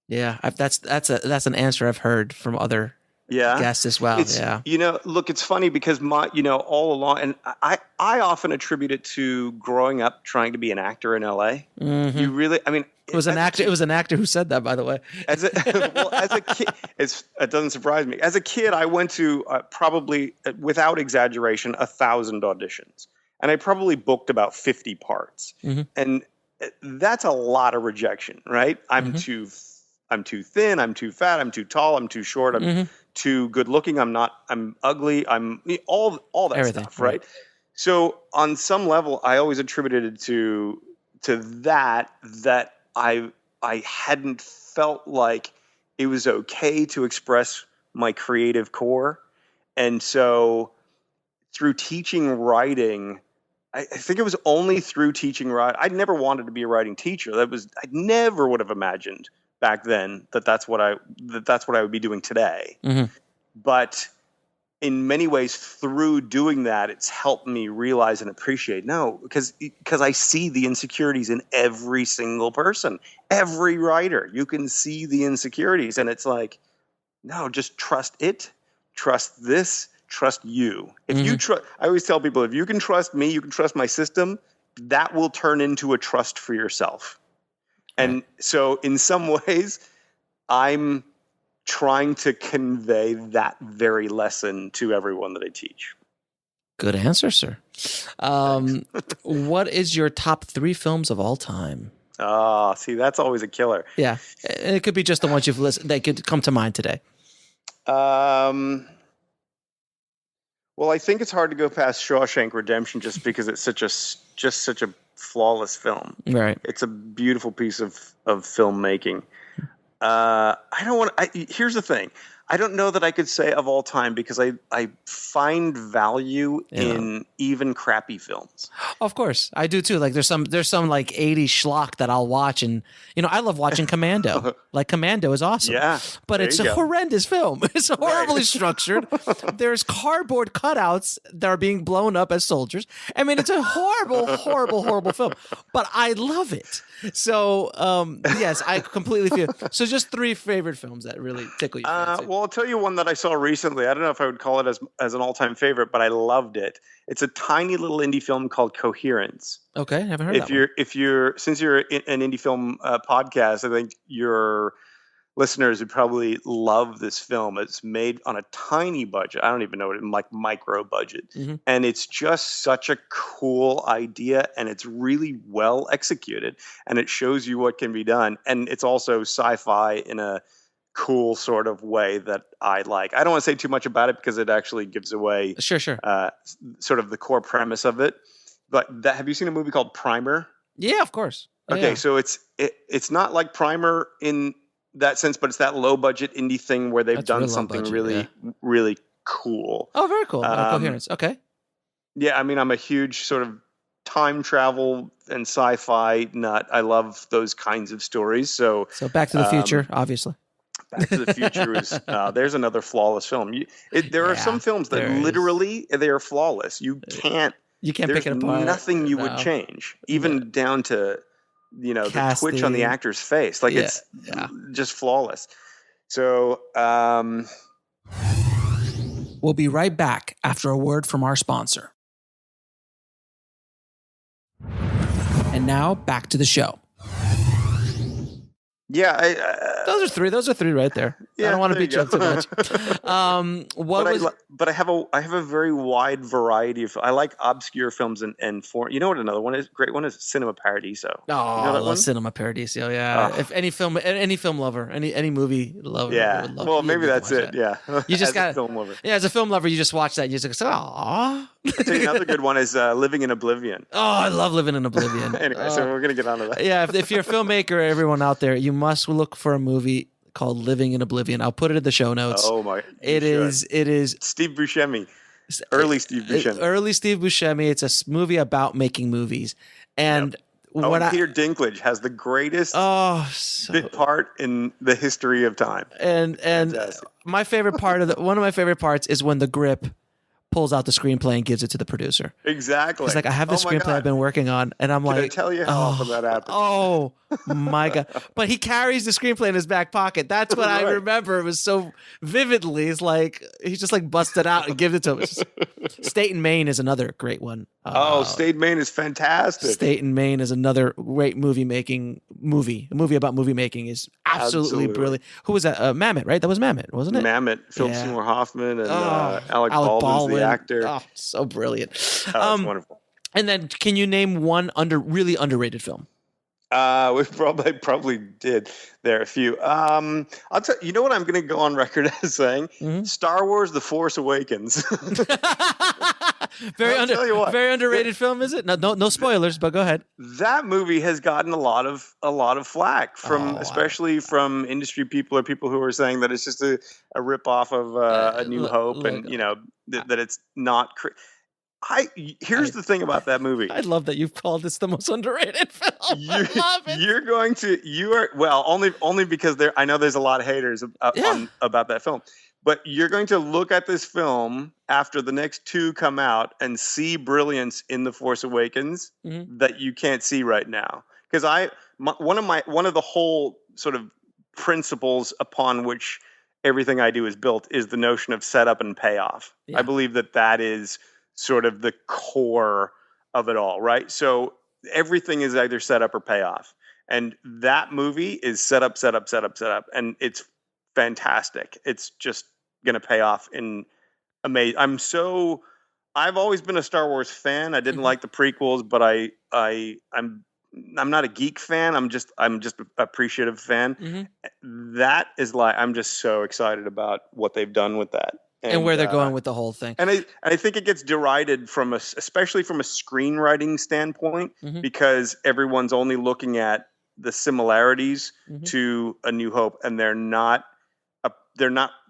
Yeah, that's an answer I've heard from other guests as well. Look, it's funny because all along, and I often attribute it to growing up trying to be an actor in LA. You really, it was an actor. It was an actor who said that, by the way. As a kid, it doesn't surprise me. As a kid, I went to probably, without exaggeration, 1,000 auditions, and I probably booked about 50 parts, and that's a lot of rejection, right? I'm too thin. I'm too fat. I'm too tall. I'm too short. I'm too good looking. I'm ugly. I'm all that everything, stuff, right? So on some level, I always attributed it to that I hadn't felt like it was okay to express my creative core. And so through teaching writing, I think it was only through teaching writing. I never wanted to be a writing teacher. I never would have imagined back then that's what I would be doing today. But in many ways, through doing that, it's helped me realize and appreciate. No, because I see the insecurities in every single person, every writer. You can see the insecurities, and it's like, no, just trust it, trust this, trust you. If you trust, I always tell people, if you can trust me, you can trust my system. That will turn into a trust for yourself. And so, in some ways, I'm trying to convey that very lesson to everyone that I teach. Good answer, sir. What is your top 3 films of all time? See, that's always a killer. Yeah. It could be just the ones you've listened that could come to mind today. Well, I think it's hard to go past Shawshank Redemption just because it's such a flawless film. Right. It's a beautiful piece of filmmaking. I don't want. Here's the thing. I don't know that I could say of all time because I find value in even crappy films. Of course, I do too. Like there's some like 80s schlock that I'll watch, and I love watching Commando. Like Commando is awesome. Yeah, but it's a horrendous film. It's horribly structured. There's cardboard cutouts that are being blown up as soldiers. I mean, it's a horrible film. But I love it. So yes, I completely feel. So just 3 favorite films that really tickle you. Well, I'll tell you one that I saw recently. I don't know if I would call it as an all-time favorite, but I loved it. It's a tiny little indie film called Coherence. Okay, haven't heard that one. Since you're an indie film podcast, I think your listeners would probably love this film. It's made on a tiny budget. I don't even know what like micro budget. And it's just such a cool idea, and it's really well executed, and it shows you what can be done. And it's also sci-fi in a cool sort of way that I like. I don't want to say too much about it because it actually gives away sure. Sort of the core premise of it. But have you seen a movie called Primer? Yeah, of course. Okay, so it's not like Primer in that sense, but it's that low budget indie thing where they've done something really cool. Oh, very cool. Coherence. Okay. Yeah, I mean, I'm a huge sort of time travel and sci-fi nut. I love those kinds of stories. So Back to the Future, obviously. Back to the Future is there's another flawless film. There are some films that literally they are flawless. You can't pick it apart. Nothing you would change, even down to the twitch on the actor's face. Like it's just flawless. So we'll be right back after a word from our sponsor. And now back to the show. Yeah, those are three right there. Yeah, I don't want to beat you up too much. But I have a very wide variety of. I like obscure films and foreign. You know what another one is? Great one is Cinema Paradiso. Oh, I love Cinema Paradiso. Yeah, if any film lover, any movie lover, would love. Well, maybe that's it. That. Yeah, you just got film lover. Yeah, as a film lover, you just watch that. And you just go, "Aw." I'll tell you another good one is Living in Oblivion. Oh, I love Living in Oblivion. Anyway, so we're gonna get on to that. Yeah, if you're a filmmaker, everyone out there, you must look for a movie called Living in Oblivion. I'll put it in the show notes. Oh my! It is Steve Buscemi, early Steve Buscemi. It's a movie about making movies, and Peter Dinklage has the greatest bit part in the history of time. And my favorite part one of my favorite parts is when the grip pulls out the screenplay and gives it to the producer. Exactly. He's like, I have this screenplay I've been working on. And I'm like, I tell you how often that happens? Oh my God. But he carries the screenplay in his back pocket. That's what I remember. It was so vividly. It's like, he just like busted out and gives it to him. State and Maine is another great one. State and Maine is fantastic. State and Maine is another great movie. A movie about movie making is absolutely brilliant. Who was that? Mamet, right? That was Mamet, wasn't it? Mamet, Philip Seymour Hoffman, and Alec Baldwin's the actor. Oh, so brilliant. That's wonderful. And then, can you name one really underrated film? We probably did there a few. I'll tell you know what I'm going to go on record as saying: Star Wars: The Force Awakens. Very underrated film, is it? No spoilers, but go ahead. That movie has gotten a lot of flack from especially from industry people or people who are saying that it's just a rip off of A New Hope, and that it's not. Here's the thing about that movie. I love that you've called this the most underrated film. I love it. Only because I know there's a lot of haters about that film. But you're going to look at this film after the next two come out and see brilliance in The Force Awakens that you can't see right now. Because one of the whole sort of principles upon which everything I do is built is the notion of setup and payoff. Yeah. I believe that is sort of the core of it all, right? So everything is either setup or payoff. And that movie is setup, and it's fantastic. It's just going to pay off in amazing. I've always been a Star Wars fan. I didn't like the prequels, but I'm not a geek fan. I'm just an appreciative fan. That is I'm just so excited about what they've done with that. And where they're going with the whole thing. And I think it gets derided especially from a screenwriting standpoint, because everyone's only looking at the similarities Mhm. to A New Hope, and they're not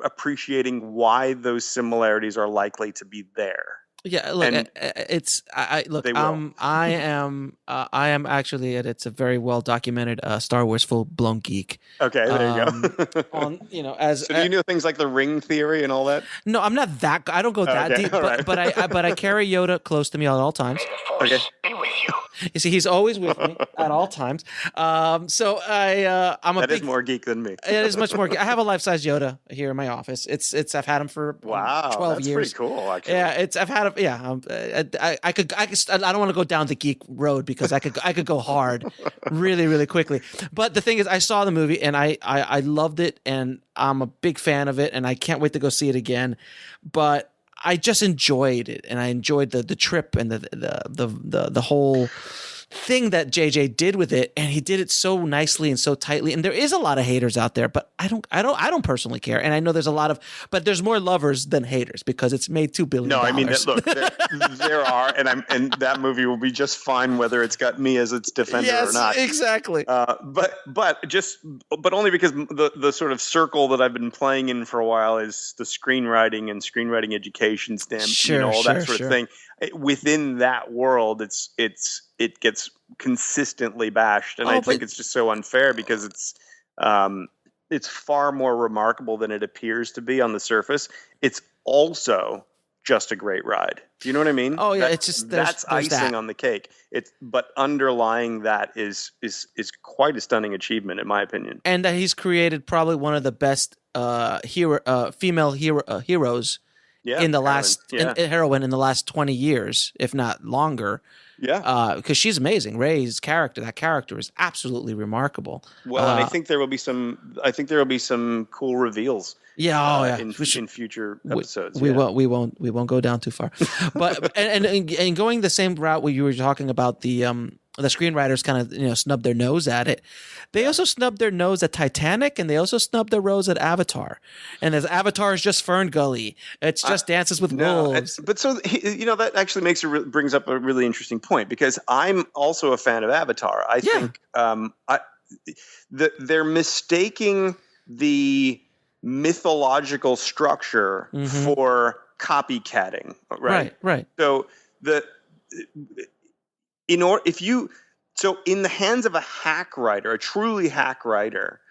appreciating why those similarities are likely to be there. Yeah, look, And it's I look. they will. I am actually, and it's a very well documented Star Wars full blown geek. Okay, there you go. On as So do you know things like the ring theory and all that? no, I'm not that. I don't go that Okay, deep, all but right. but I carry Yoda close to me at all times. Okay. Be with you. You see, he's always with me at all times. So I'm a That big. is more geek than me. It is much more. I have a life size Yoda here in my office. I've had him for Wow, 12 that's years. pretty cool. Actually, Yeah, I've had a yeah. I don't want to go down the geek road because I could go hard, really quickly. But the thing is, I saw the movie and I loved it, and I'm a big fan of it, and I can't wait to go see it again. But I just enjoyed it, and I enjoyed the trip and the whole thing that JJ did with it, and he did it so nicely and so tightly. And there is a lot of haters out there, but I don't personally care. And I know there's a lot of, but there's more lovers than haters because it's made $2 billion. no, I mean, look, there are, and that movie will be just fine whether it's got me as its defender or not. Exactly. But only because the sort of circle that I've been playing in for a while is the screenwriting and screenwriting education stamp, all that sort of thing. Within that world, it gets consistently bashed, and I think it's just so unfair because it's far more remarkable than it appears to be on the surface. It's also just a great ride. Do you know what I mean? Oh yeah, it's just that's icing on the cake. But underlying that is quite a stunning achievement, in my opinion. And that he's created probably one of the best female heroes in the heroine in the last 20 years, if not longer. Yeah, because she's amazing. Ray's character, that character is absolutely remarkable. Well, and I think there will be some cool reveals. Yeah, in future episodes. We won't go down too far. But and going the same route where you were talking about the screenwriters kind of snubbed their nose at it. They also snubbed their nose at Titanic, and they also snubbed their nose at Avatar. And as Avatar is just Fern Gully, it's just Dances with Wolves. But so that actually brings up a really interesting point, because I'm also a fan of Avatar. I think they're mistaking the mythological structure for copycatting, right? Right. So in the hands of a hack writer, a truly hack writer,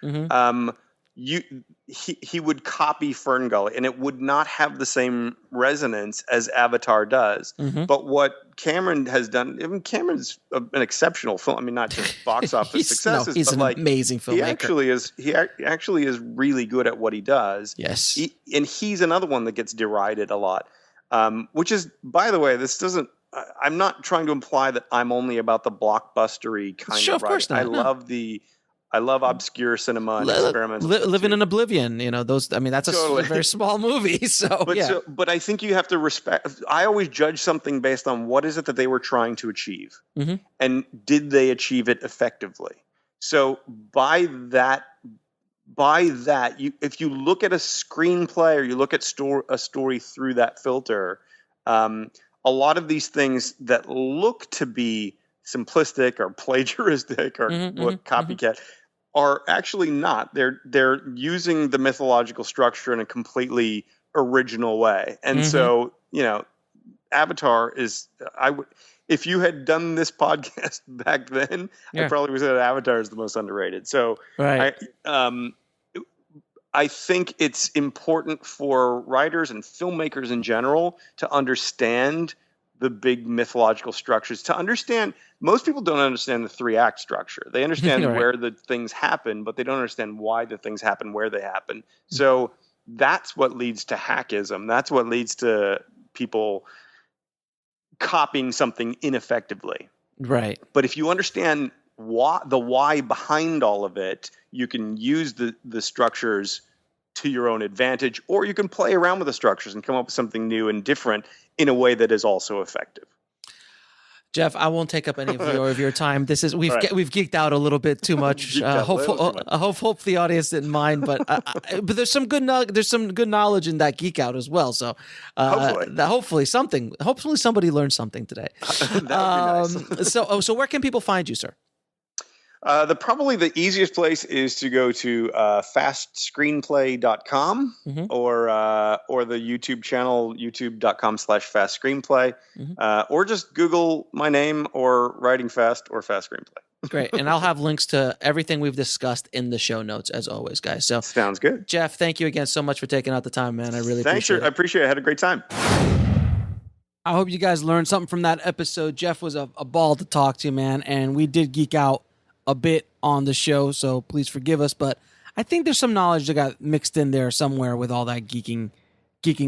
he would copy Fern Gully, and it would not have the same resonance as Avatar does. But what Cameron has done, Cameron's an exceptional film. I mean, not just box office successes, he's but an amazing filmmaker. He actually is really good at what he does. Yes, and he's another one that gets derided a lot. Which is, by the way, this doesn't. I'm not trying to imply that I'm only about the blockbustery kind of writing. Course not. I love obscure cinema and experimental. Living in Oblivion, those. I mean, that's a very small movie. But I think you have to respect. I always judge something based on what is it that they were trying to achieve, and did they achieve it effectively? So by that, if you look at a screenplay or you look at a story through that filter, a lot of these things that look to be simplistic or plagiaristic or copycat are actually not. They're using the mythological structure in a completely original way. And so, Avatar is if you had done this podcast back then, I probably would say that Avatar is the most underrated. So right. I think it's important for writers and filmmakers in general to understand the big mythological structures, to understand. Most people don't understand the 3-act structure. They understand where the things happen, but they don't understand why the things happen where they happen. So that's what leads to hackism. That's what leads to people copying something ineffectively. Right. But if you understand the why behind all of it, you can use the structures to your own advantage, or you can play around with the structures and come up with something new and different in a way that is also effective. Jeff, I won't take up any of your time. We've geeked out a little bit too much. Hope the audience didn't mind, but there's some good knowledge in that geek out as well. So hopefully somebody learned something today. That would be nice. So where can people find you, sir? Probably the easiest place is to go to fastscreenplay.com or the YouTube channel, youtube.com/fastscreenplay, or just Google my name or Writing Fast or Fast Screenplay. Great. And I'll have links to everything we've discussed in the show notes, as always, guys. So sounds good. Jeff, thank you again so much for taking out the time, man. I really appreciate it. I appreciate it. I had a great time. I hope you guys learned something from that episode. Jeff was a ball to talk to, man, and we did geek out a bit on the show, so please forgive us. But I think there's some knowledge that got mixed in there somewhere with all that geeking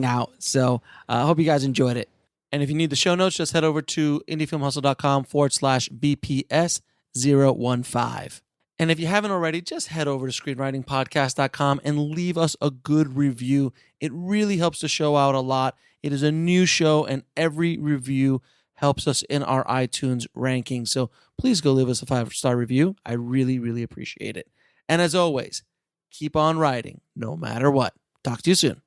out. So I hope you guys enjoyed it. And if you need the show notes, just head over to indiefilmhustle.com/BPS015. And if you haven't already, just head over to screenwritingpodcast.com and leave us a good review. It really helps the show out a lot. It is a new show, and every review helps us in our iTunes ranking. So please go leave us a 5-star review. I really, really appreciate it. And as always, keep on writing, no matter what. Talk to you soon.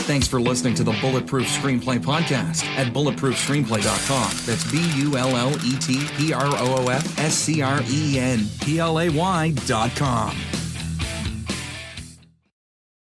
Thanks for listening to the Bulletproof Screenplay podcast at bulletproofscreenplay.com. That's BULLETPROOFSCREENPLAY.com.